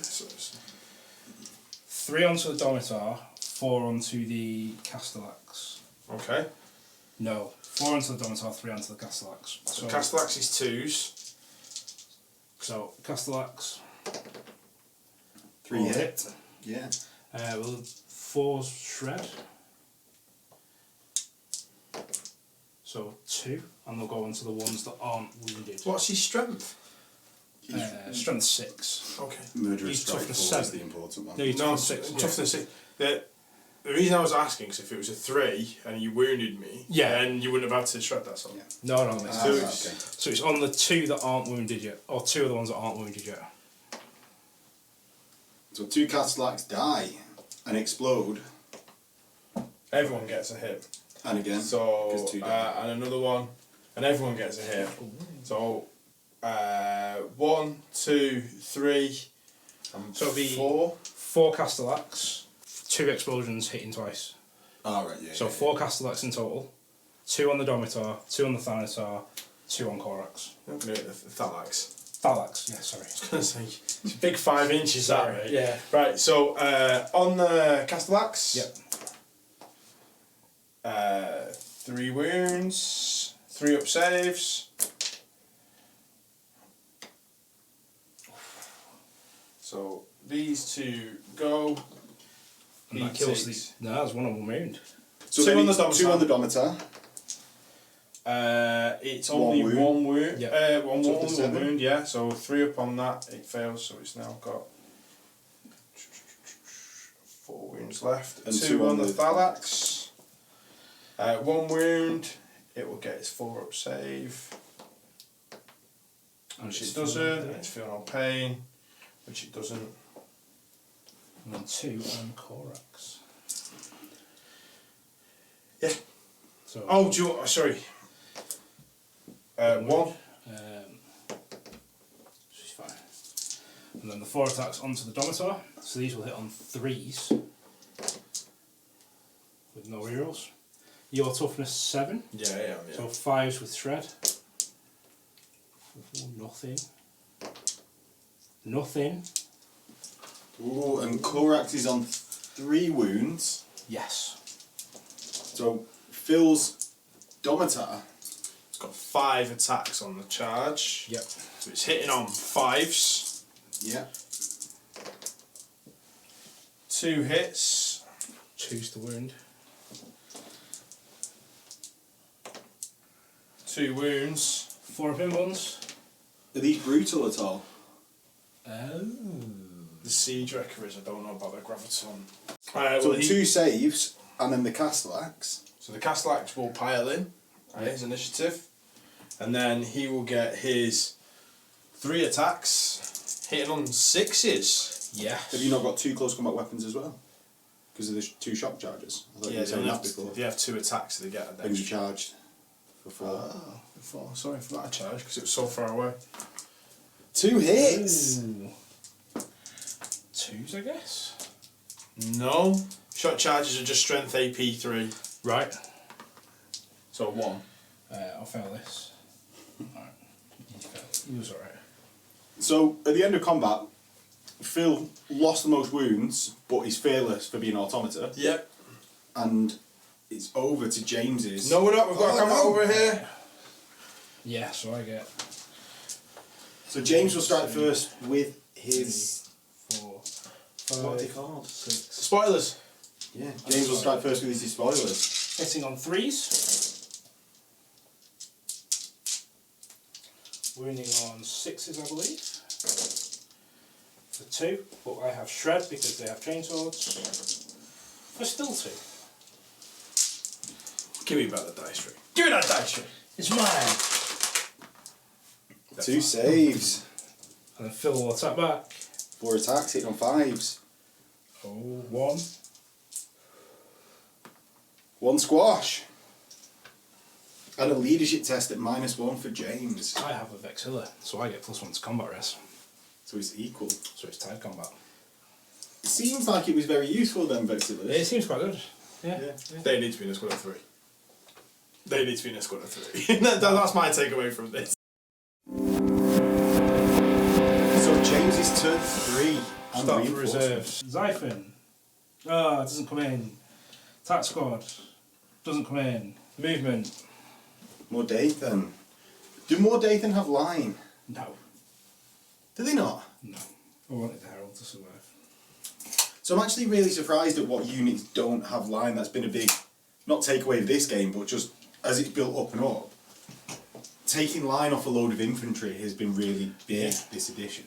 3 onto the Domitar, 4 onto the Castellax. Okay. No, 4 onto the Domitar, 3 onto the Castellax. So Castellax is 2s. So Castellax. 3 hit. Yeah. Will 4 shred. So 2, and they'll go into the ones that aren't wounded. What's his strength? Strength 6. Okay. Murderous He's strike toughness 4 is 7. the important one. No, he's No, toughness 6. toughness 6. The reason I was asking is if it was a 3 and you wounded me, Yeah. then you wouldn't have had to shred that song. Yeah. No, no, miss. Ah, So right, it's- okay. So it's on the 2 that aren't wounded yet, or 2 of the ones that aren't wounded yet. So 2 Castellax die and explode, Everyone gets a hit. and again. So, 'cause 2 die. and another one, and everyone gets a hit. So, 1, 2, 3, and So it'll be 4. 4 Castellax, 2 explosions hitting twice. Ah, right, yeah. So 4 Castellax in total, 2 on the Domitar, 2 on the Thanatar, 2 on Corax. I'm going to hit the Thalax. Thalax, yeah, sorry. I was going to say, it's a big 5 inches, that, Sorry, right? yeah. Right, so on the Castellax, Yep. 3 wounds, 3 up saves. So these 2 go. And He that kills takes- the... No, there's one of them wound. So 2 then on the it's 2 Domitar. on the Domitar. It's One only wound. 1 wound. Yep. One So wound, the one 7. wound, yeah. So 3 up on that, it fails, so it's now got 4 wounds left. And 2 2 on on the the- Thalax. 1 wound, it will get its 4 up save. Which it doesn't, it's feeling no pain, which it doesn't. And then 2 on Corax. Yeah. So, Oh, do you, sorry. 1. She's fine. And then the 4 attacks onto the Domitar. So these will hit on 3s. With no rerolls. Your toughness 7. Yeah. So 5s with shred. Nothing. Nothing. Ooh, and Corax is on 3 wounds. Yes. So Phil's Domitar. It's got 5 attacks on the charge. Yep. So it's hitting on 5s. Yeah. 2 hits. Choose to wound. 2 wounds. 4 pin ones. Are these brutal at all? Oh. The Siege Wrecker is, I don't know about the Graviton. So 2 saves, and then the Castellax. So the Castellax will pile in, right, his initiative, and then he will get his 3 attacks, hitting on 6s. Yes. Have you not got 2 close combat weapons as well? Because of the 2 shock charges. I thought you were saying that before. they have 2 attacks, they get an And you extra. charged for 4. Oh, 4. Sorry, I forgot to charge because it was so far away. 2 hits! Ooh. 2s, I guess. No. Shot charges are just strength AP 3. Right. So 1. I'll fail this. Alright. He was alright. So at the end of combat, Phil lost the most wounds, but he's fearless for being automata, Yep. and it's over to James's. No, we're not. We've got to come over here. Yeah, so I get So James will strike first with his... 4, What are they 5, called? 6. Spoilers. Yeah, James will strike first with his spoilers. Hitting on 3s. Wounding on 6s, I believe. For 2, but I have shred because they have chainswords. For still 2. Give me back the dice tray. Give me that dice tray. It's mine. 2 saves. And then Phil will attack back. 4 attacks, hit on 5s. Oh, 1. 1 squash. And a leadership test at -1 for James. I have a Vexilla, so I get +1 to combat res. So it's equal. So it's tied combat. It seems like it was very useful then, Vexillus. It seems quite good. Yeah. Yeah. They need to be in a squad of 3. They need to be in a squad of 3. That's my takeaway from this. So James's turn 3. And Start for reinforcements. reserves. Xiphon. Ah, doesn't come in. Attack squad. Doesn't come in. Movement. Mordathan. Do Mordathan have line? No. Do they not? No. I wanted the Herald to survive. So I'm actually really surprised at what units don't have line. That's been a big, not takeaway of this game, but just as it's built up and up. Taking line off a load of infantry has been really big this edition.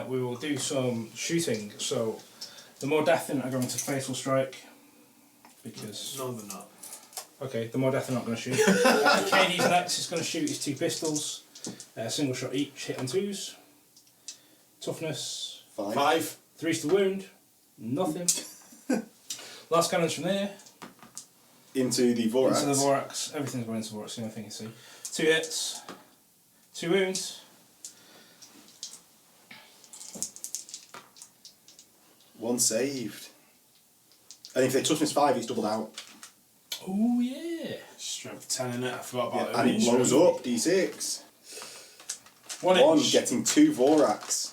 We will do some shooting. So the Mordathan are going to fatal strike because No, they're not. okay, the Mordathan are not going to shoot. KD's next is going to shoot his 2 pistols, single shot each, hit on 2s. Toughness 5. 3's to wound, nothing. Last cannons from there Into the Vorax. into the Vorax. Everything's going into the Vorax. The only thing you see. 2 hits, 2 wounds. 1 saved. And if they toughness 5, it's doubled out. Oh yeah. Strength 10 in it. I forgot about it. And it blows up, D6. 1 1 inch. getting 2 Vorax.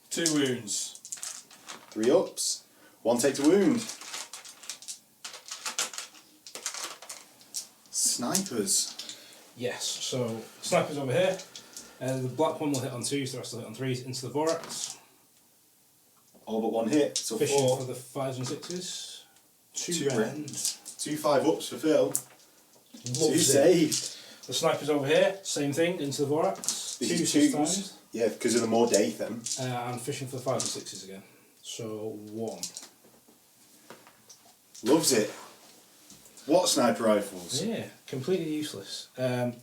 2 wounds. 3 ups. 1 takes a wound. Snipers. Yes. So snipers over here. The black one will hit on 2s. The rest will hit on 3s into the Vorax. All but 1 hit. So Fishing 4. for the 5s and 6s. 2 2 rends. 2 5 ups for Phil. 2 Loves it. saved. The snipers over here, same thing, into the Vorax. This 2 is 6 2s. times. Yeah, because of the Mordathan. And fishing for the 5s and 6s again. So 1. Loves it. What sniper rifles? Yeah, completely useless. So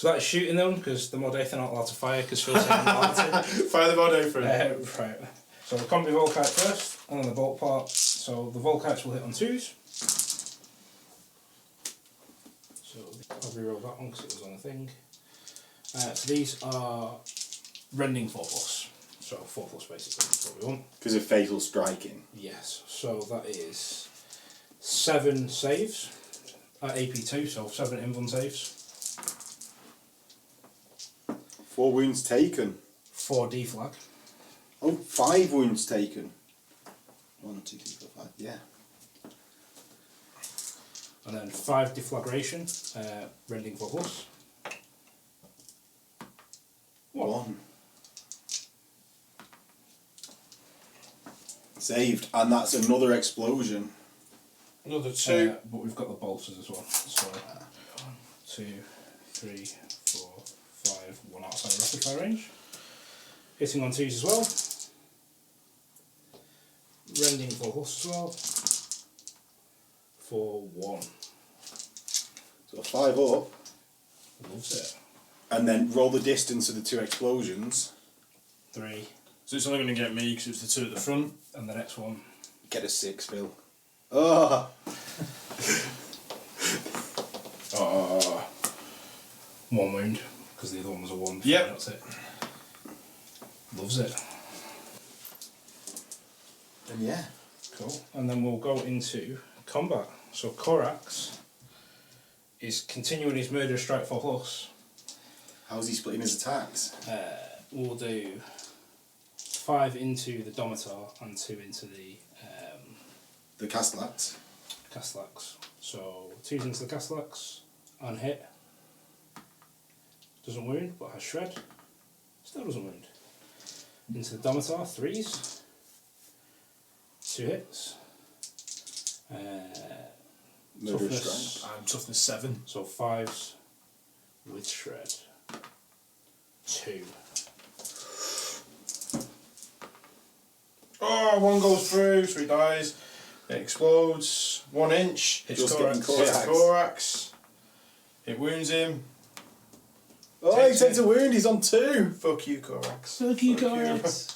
that is shooting them because the Mordathan aren't allowed to fire because Phil's saying they're allowed to. Fire the Bordeaux for it. Right. So the combi Volkite first, and then the bolt part. So the Volkites will hit on 2s. So I'll reroll that one because it was on a thing. So these are rending 4+. So 4+ basically is what we want. Because of fatal striking. Yes. So that is 7 saves at AP2. So 7 invuln saves. 4 wounds taken. 4 deflag. Oh, 5 wounds taken. 1, 2, 3, 4, 5. Yeah. And then 5 deflagration, rending 4+. 1. Saved, and that's another explosion. Another 2. But we've got the bolters as well. So 1, 2, 3, 4, 5, 1 outside of rapid fire range. Hitting on 2s as well. Rending 4+ as well. For 1. So 5 up, Loves it. and then roll the distance of the 2 explosions. 3. So it's only going to get me because it's the 2 at the front. And the next one. Get a 6, Phil. Oh, Oh. 1 wound. Because the other one was a 1. Yep. That's it. Loves it. and yeah. Cool. And then we'll go into combat. So Corax is continuing his murderous strike 4+. How's he splitting his attacks? We'll do 5 into the Domitar and 2 into The Castellax. Castellax. So 2's into the Castellax, unhit. Doesn't wound, but has shred. Still doesn't wound. Into the Domitar, 3s. 2 hits. Murderous Toughness. I'm toughness 7. So 5s with shred. 2. Oh, 1 goes through, so he dies. It explodes. 1 inch. Hits Just getting Corax. Hits Corax. It wounds him. Oh, he takes a wound. He's on 2. Fuck you, Corax. Fuck you, Corax.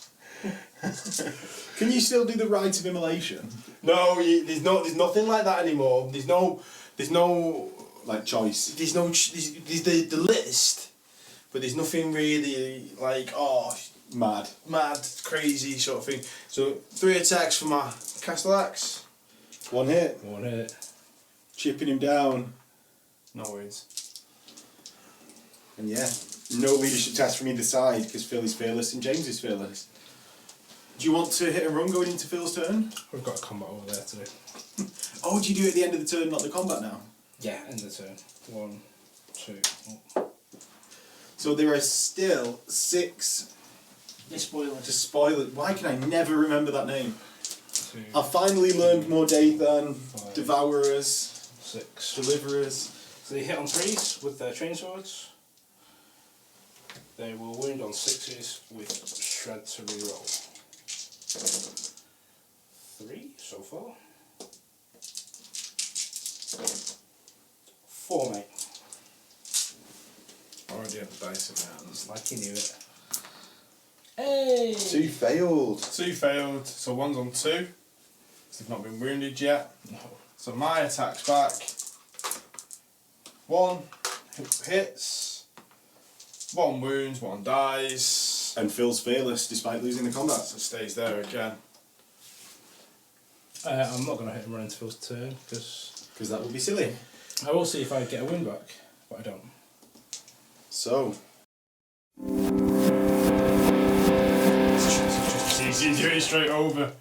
Can you still do the rite of immolation? No, there's nothing like that anymore. There's no Like choice. there's the list, but there's nothing really like Mad. mad, crazy sort of thing. So 3 attacks for my Castle Axe. 1 hit. 1 hit. Chipping him down. No wounds. And yeah, no leadership test from either side because Phil is fearless and James is fearless. Do you want to hit and run going into Phil's turn? We've got a combat over there to do. Oh, do you do it at the end of the turn, not the combat now? Yeah, end of turn. 1, 2. So there are still 6 They spoil to spoil it. Why can I never remember that name? 2, I've finally learned more Dathan, 5, Devourers, 6. Deliverers. So they hit on 3s with their chainswords. They will wound on 6s with shred to reroll. 3 so far. 4, mate. Already have the dice in my hands. It's like you knew it. Hey! 2 failed. 2 failed, so 1's on 2. So they've not been wounded yet. No. So my attack's back. 1 hits. 1 wounds, 1 dies. And Phil's fearless despite losing the combat. So it stays there again. I'm not going to hit and run into Phil's turn because that would be silly. I will see if I get a win back, but I don't. So, It's easy to do it straight over.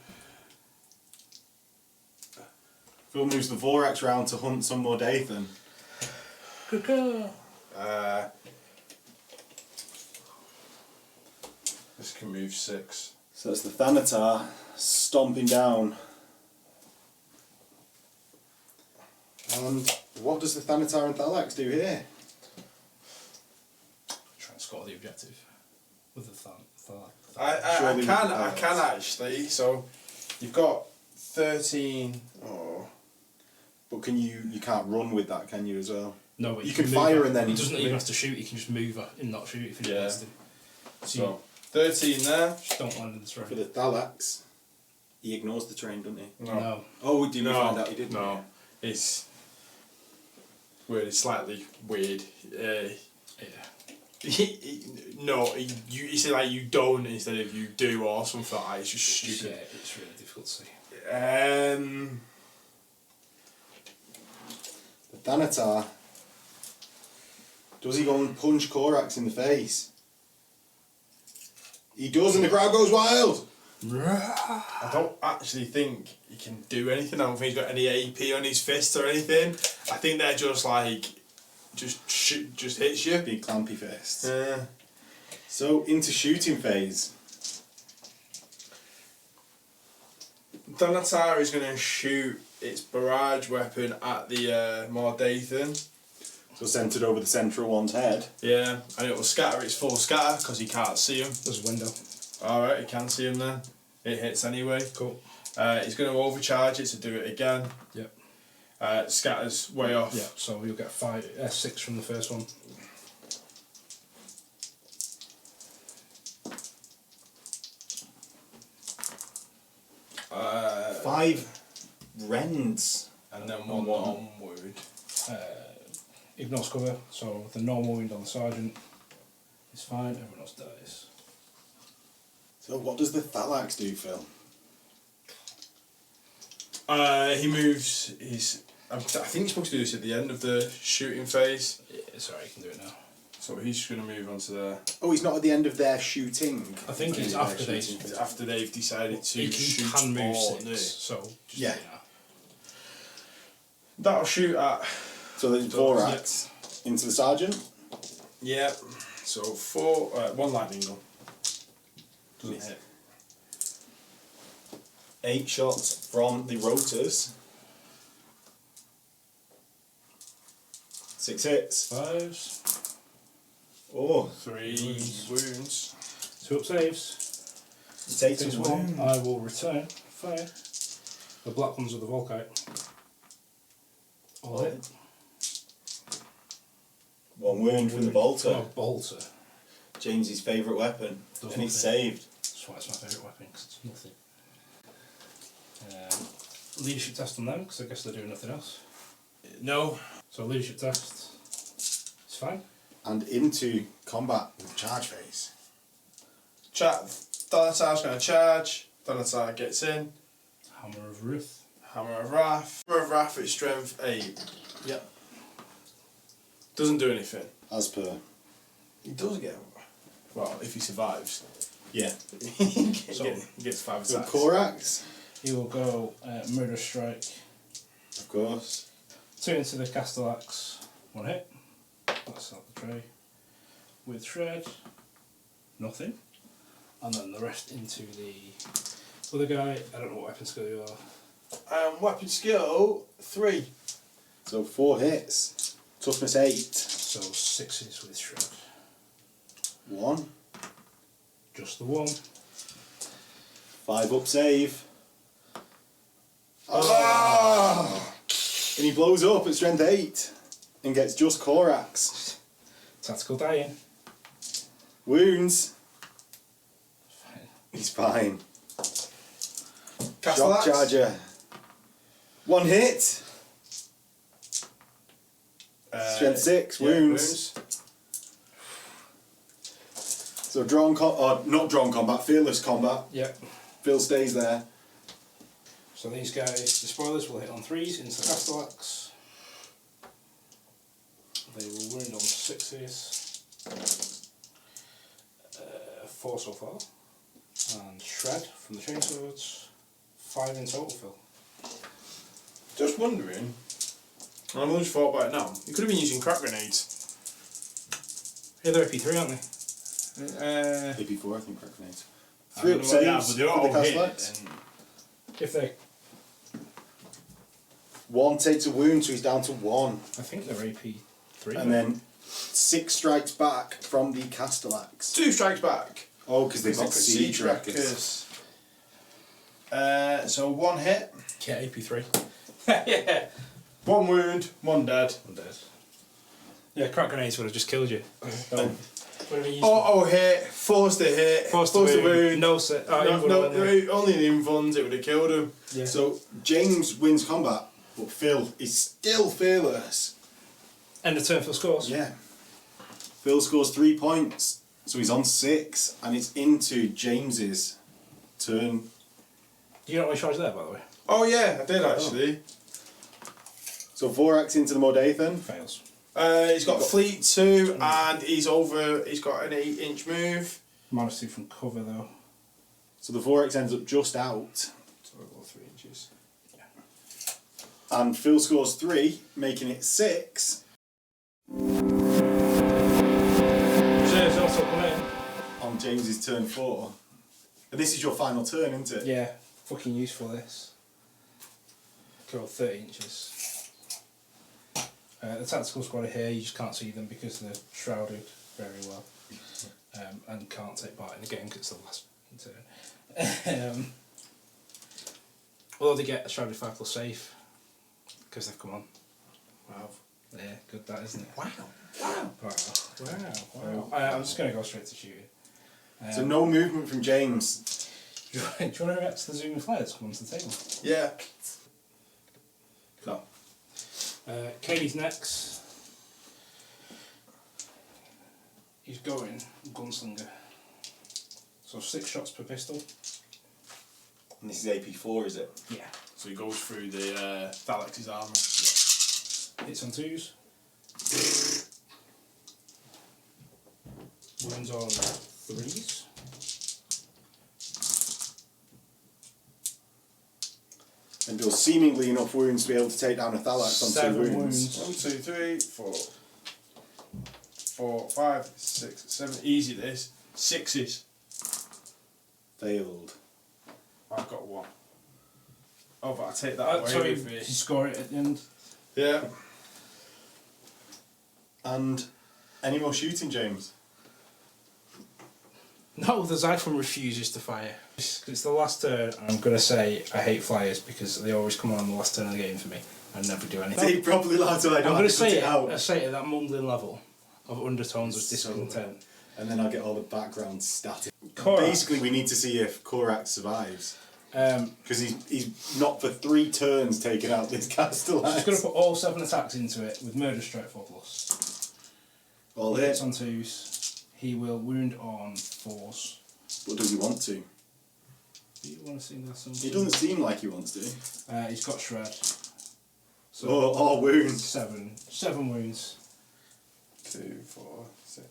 Phil moves the Vorax round to hunt some more Dathan. This can move 6. So it's the Thanatar stomping down. And what does the Thanatar and Thalax do here? Try and score the objective with the thumb. I can actually. So you've got 13. Oh. But you can't run with that, can you, as well? No, but You can move fire her. and then He doesn't even move. have to shoot. He can just move her and not shoot if he Yeah. wants to. So 13 there. Just don't land in the For terrain. the Thalax, he ignores the terrain, doesn't he? No. Oh, did we No, find out he didn't? no. It's weird. It's slightly weird. Yeah. You say like you don't instead of you do or something like that. It's just Yeah, stupid. it's really difficult to see. The Thanatar, does he go and punch Corax in the face? He does, and the crowd goes wild. I don't actually think he can do anything. I don't think he's got any AP on his fists or anything. I think they're just like, just hits you. Big clampy fists. Yeah. So into shooting phase. Thanatar is going to shoot its barrage weapon at the Mordathan. So centred over the central one's head. Yeah, and it will scatter its full scatter because he can't see him. There's a window. Alright, he can see him then. It hits anyway. Cool. He's going to overcharge it to do it again. Yep. Scatters way off. Yeah, so you'll get 6 from the first one. Five rends. And then one onward. Ignores cover, so the normal wound on the sergeant is fine, everyone else dies. So what does the Thalax do, Phil? He moves his... I think he's supposed to do this at the end of the shooting phase. Yeah, sorry, you can do it now. So he's just going to move on to the... Oh, he's not at the end of their shooting. I think it's Their after they... shooting phase. After they've decided to He shoot can move or 6, no. so just Yeah. do it now. That'll shoot at... So there's Vorax into the sergeant. Yep. So 4, 1 lightning gun. Doesn't hit. 8 shots from the rotors. 6 hits. 5s. Oh, 3 wounds. 2 up saves. it takes Takes a 1. I will return fire. The black ones with the Volkite. All hit. 1 wound from the bolter. Oh, bolter. James's favourite weapon. Does and it's nothing. saved. That's why it's my favourite weapon, because it's nothing. Leadership test on them, because I guess they're doing nothing else. No. So leadership test. It's fine. And into combat with charge phase. Thanatar's going to charge. Thanatar gets in. Hammer of Ruth. Hammer of Wrath. Hammer of Wrath at strength 8. Yep. Doesn't do anything. As per. He does get. Well, if he survives. Yeah. he So- gets 5 So attacks. Corax, He will go Murder Strike. of course. 2 into the Castellax. 1 hit. That's out the tray. With Shred. Nothing. And then the rest into the other guy. I don't know what weapon skill you are. Weapon skill 3. So 4 hits. Toughness 8. So 6s with Shred. 1. Just the 1. 5 up save. Oh! And he blows up at strength 8. And gets just Corax. Tactical dying. Wounds. Fine. He's fine. Castellax. Shock charger. 1 hit. Strength 6. Yeah, Wounds. So not drawn combat, fearless combat. Yep. Phil stays there. So these guys, the spoilers will hit on 3s into the Castellax. They will wound on 6s. 4 so far. And Shred from the chainswords. 5 in total, Phil. Just wondering. I'm only just thought about it now. You could have been using crack grenades. Yeah, they're AP3, aren't they? AP4, I think, crack grenades. I 3 don't up know what they are, saves but they're for the all hit, Castellax. and If they, 1 takes a wound, so he's down to 1. I think they're AP3. And then 6 strikes back from the Castellax. 2 strikes back. Oh, because they've got siege wreckers. So 1 hit, Yeah, AP3. 1 wound, 1 dead. I'm dead. Yeah, crack grenades would have just killed you. Hit, forced a hit, Forced to wound. No set. Only the invuns, it would have killed him. Yeah. So James wins combat, but Phil is still fearless. End of turn for scores. Yeah. Phil scores 3 points, so he's on 6, and it's into James's turn. You don't want to charge there, by the way. Oh yeah, I did actually. So Vorax into the Mordathan. Fails. He's got Fleet 2 and he's got an 8-inch move. -2 from cover, though. So the Vorax ends up just out, So I've got 3 inches. and Phil scores 3, making it 6 Reserves also come in. on James's turn 4. And this is your final turn, isn't it? Yeah, fucking useful this. Go 30 inches. The tactical squad are here, you just can't see them because they're shrouded very well. And can't take part in the game because it's the last turn. Although they get a shrouded 5+ safe because they've come on. Wow. Yeah, good that, isn't it? Wow. Wow. I'm just going to go straight to shooting. So no movement from James. Do you want to react to the zoom and flares come onto the table? Yeah. No. Katie's next. He's going gunslinger. So 6 shots per pistol. And this is AP4, is it? Yeah. So he goes through the Thalax's armour. Hits on 2s. Wounds on 3s. And does seemingly enough wounds to be able to take down a Thalax on 2 7 wounds. wounds. 1, 2, 3, 4. 4, 5, 6, 7. Easy this. 6s. Failed. I've got 1. Oh, but I take that away Sorry, with me. you score it at the end. Yeah. And any more shooting, James? No, the Zyphon refuses to fire. It's the last turn, and I'm going to say I hate flyers because they always come on the last turn of the game for me and never do anything. They probably like to. I'm going to say it. I say it at that mumbling level of undertones of discontent. And then I'll get all the background static. Corax. Basically, we need to see if Corax survives. Because he's not for 3 turns taken out this Castellax. He's going to put all 7 attacks into it with Murder Strike 4+. All He hits hit. on 2s. He will wound on 4s. What does he want to? Do you want to see that something? He doesn't seem like he wants to. He's got Shred. So Oh, wounds. 7 wounds. 2, 4, 6.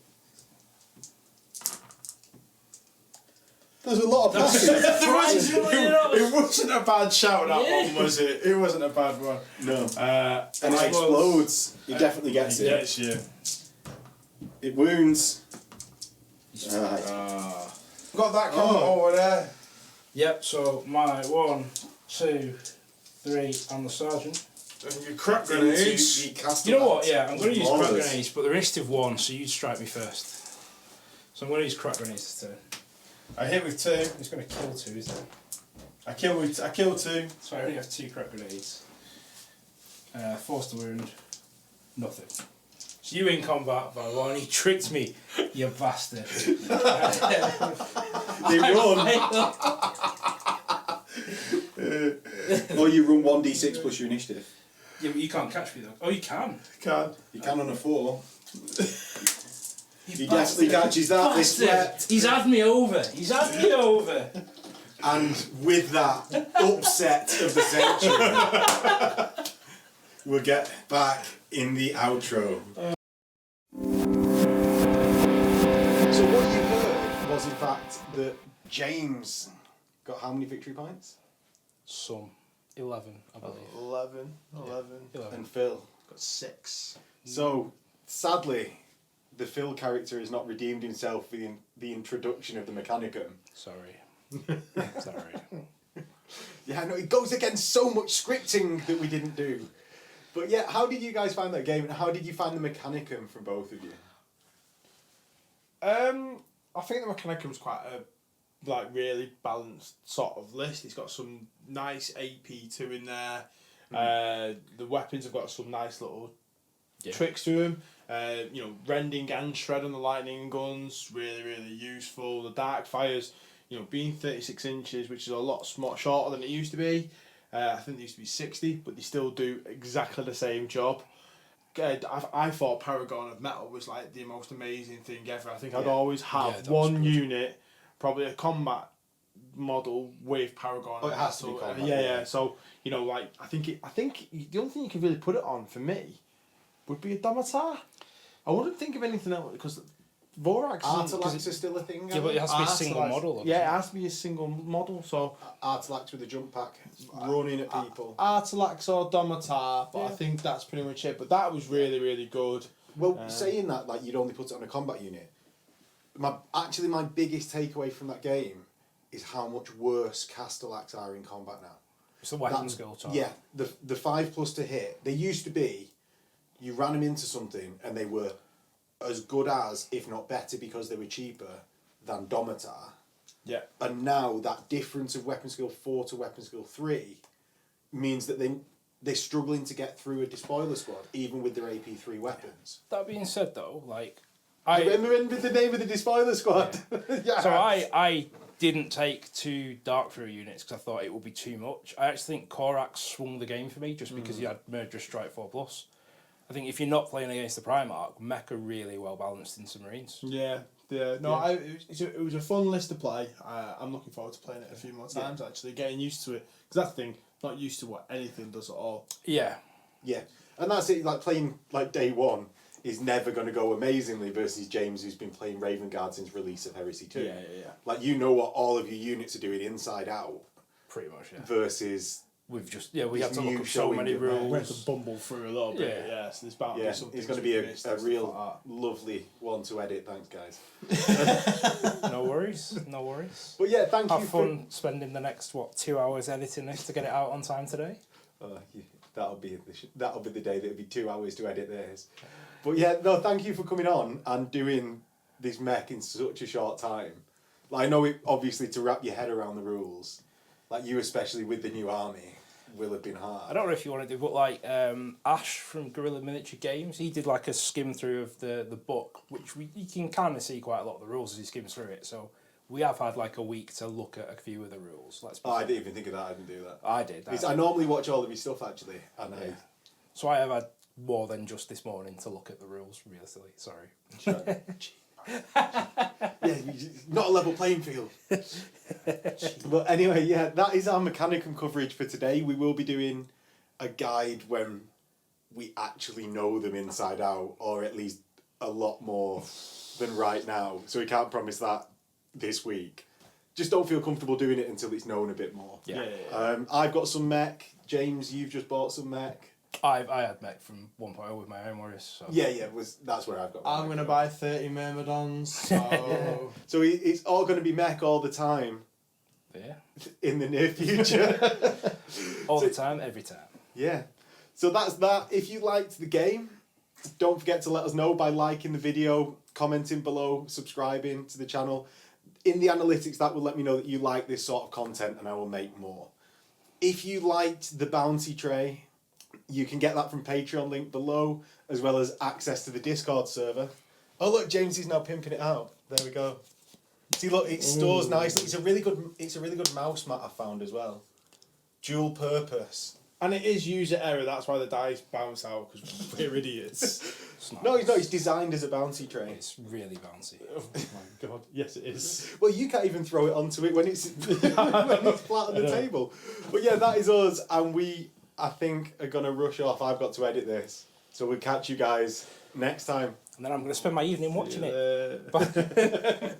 There's a lot of passes. It wasn't a bad shout, that Yeah. one, was it? It wasn't a bad one. No. And And it explodes. He definitely gets He it. gets you. It wounds. Got that coming over there. Yep, so my 1, 2, 3 and the Sergeant. And your crack grenades. You know what, yeah, I'm going to use crack Marvellous. grenades, but the risk of 1, so you'd strike me first. So I'm going to use crack grenades this turn. I hit with 2. He's going to kill 2, isn't he? I kill 2. So I only have 2 crack grenades. Force to wound. Nothing. So you in combat, Valwan, he tricked me, you bastard. They run. Or you run 1d6 plus your initiative. Yeah, but you can't catch me though. Oh, you can. You can on a 4. You He definitely catches that. This bastard. threat. He's had me over. He's had me over. And with that upset of the century, we'll get back in the outro. So what you heard was in fact that James got how many victory points? Some. 11, I believe. 11. 11. And Phil. Got 6. So sadly, the Phil character has not redeemed himself for the introduction of the Mechanicum. Sorry. Sorry. Yeah, no, it goes against so much scripting that we didn't do. But yeah, how did you guys find that game, and how did you find the Mechanicum from both of you? I think the Mechanicum's quite a really balanced sort of list. It's got some nice AP2 in there. The weapons have got some nice little tricks to them. Rending and shred on the lightning guns, really useful. The dark fires, being 36 inches, which is a lot shorter than it used to be. I think they used to be 60, but they still do exactly the same job. I thought Paragon of Metal was like the most amazing thing ever. I think I'd always have one unit, probably a combat model with Paragon. Oh, it has to be combat. Yeah. So I think the only thing you can really put it on for me would be a Domitar. I wouldn't think of anything else because Vorax Artilax is still a thing. Yeah, but it has to be a single model. Obviously. Yeah, it has to be a single model. So Artilax with a jump pack, running at people. Artilax or Domitar, but I think that's pretty much it. But that was really good. Well, saying that, like you'd only put it on a combat unit. My biggest takeaway from that game is how much worse Castellax are in combat now. It's the weapon skill. Yeah, the 5+ to hit. They used to be, you ran them into something and they were as good as, if not better, because they were cheaper than Domitar. Yeah. And now that difference of weapon skill 4 to weapon skill 3 means that they're struggling to get through a despoiler squad, even with their AP3 weapons. That being said, though, I remember the name of the despoiler squad. Yeah. So I didn't take 2 Dark Fury units because I thought it would be too much. I actually think Corax swung the game for me just because he had Murderous Strike 4+. I think if you're not playing against the Primarch, Mech are really well balanced in submarines. Yeah. No, it was a fun list to play. I'm looking forward to playing it a few more times, actually, getting used to it. Because that's the thing, not used to what anything does at all. Yeah. Yeah. And that's it, playing day one is never going to go amazingly versus James, who's been playing Ravenguard since release of Heresy 2. Yeah. What all of your units are doing inside out. Pretty much, yeah. Versus we've just we had to new look up so showing many of Mech. We had to rules. bumble through a little bit, Yeah. so there's bound to Yeah, be something. it's going to be a real lovely one to edit. Thanks, guys. No worries, no worries. But yeah, thank Have you fun spending the next 2 hours editing this to get it out on time today. That'll be the day that it'll be 2 hours to edit this. But yeah, no, thank you for coming on and doing this mech in such a short time. Like, I know it obviously to wrap your head around the rules, like you especially with the new army, will have been hard. I don't know if you want to do, but like Ash from Guerrilla Miniature Games, he did like a skim through of the book, which you can kind of see quite a lot of the rules as he skims through it. So we have had like a week to look at a few of the rules. I didn't even think of that. I didn't do that. I did. I normally watch all of your stuff actually, and So I have had more than just this morning to look at the rules. Really silly. Sorry. not a level playing field. But anyway, yeah, that is our Mechanicum coverage for today. We will be doing a guide when we actually know them inside out, or at least a lot more than right now. So we can't promise that this week. Just don't feel comfortable doing it until it's known a bit more. Yeah. I've got some mech. James, you've just bought some mech. I had Mech from 1.0 with my own Horus. So. Yeah, that's where I've got. I'm going to buy 30 Myrmidons, so... So it's all going to be mech all the time. Yeah. In the near future. All the time, every time. Yeah. So that's that. If you liked the game, don't forget to let us know by liking the video, commenting below, subscribing to the channel. In the analytics, that will let me know that you like this sort of content and I will make more. If you liked the bounty tray, you can get that from Patreon, link below, as well as access to the Discord server. Oh look, James is now pimping it out. There we go. See, look, it stores nicely. It's a really good mouse mat I found as well. Dual purpose. And it is user error, that's why the dice bounce out, because we're idiots. No, it's not. It's designed as a bouncy tray. It's really bouncy. Oh my god, yes it is. Well, you can't even throw it onto it when it's flat on the table. But yeah, that is us, and we, I think, are going to rush off. I've got to edit this. So we'll catch you guys next time. And then I'm going to spend my evening watching it. it.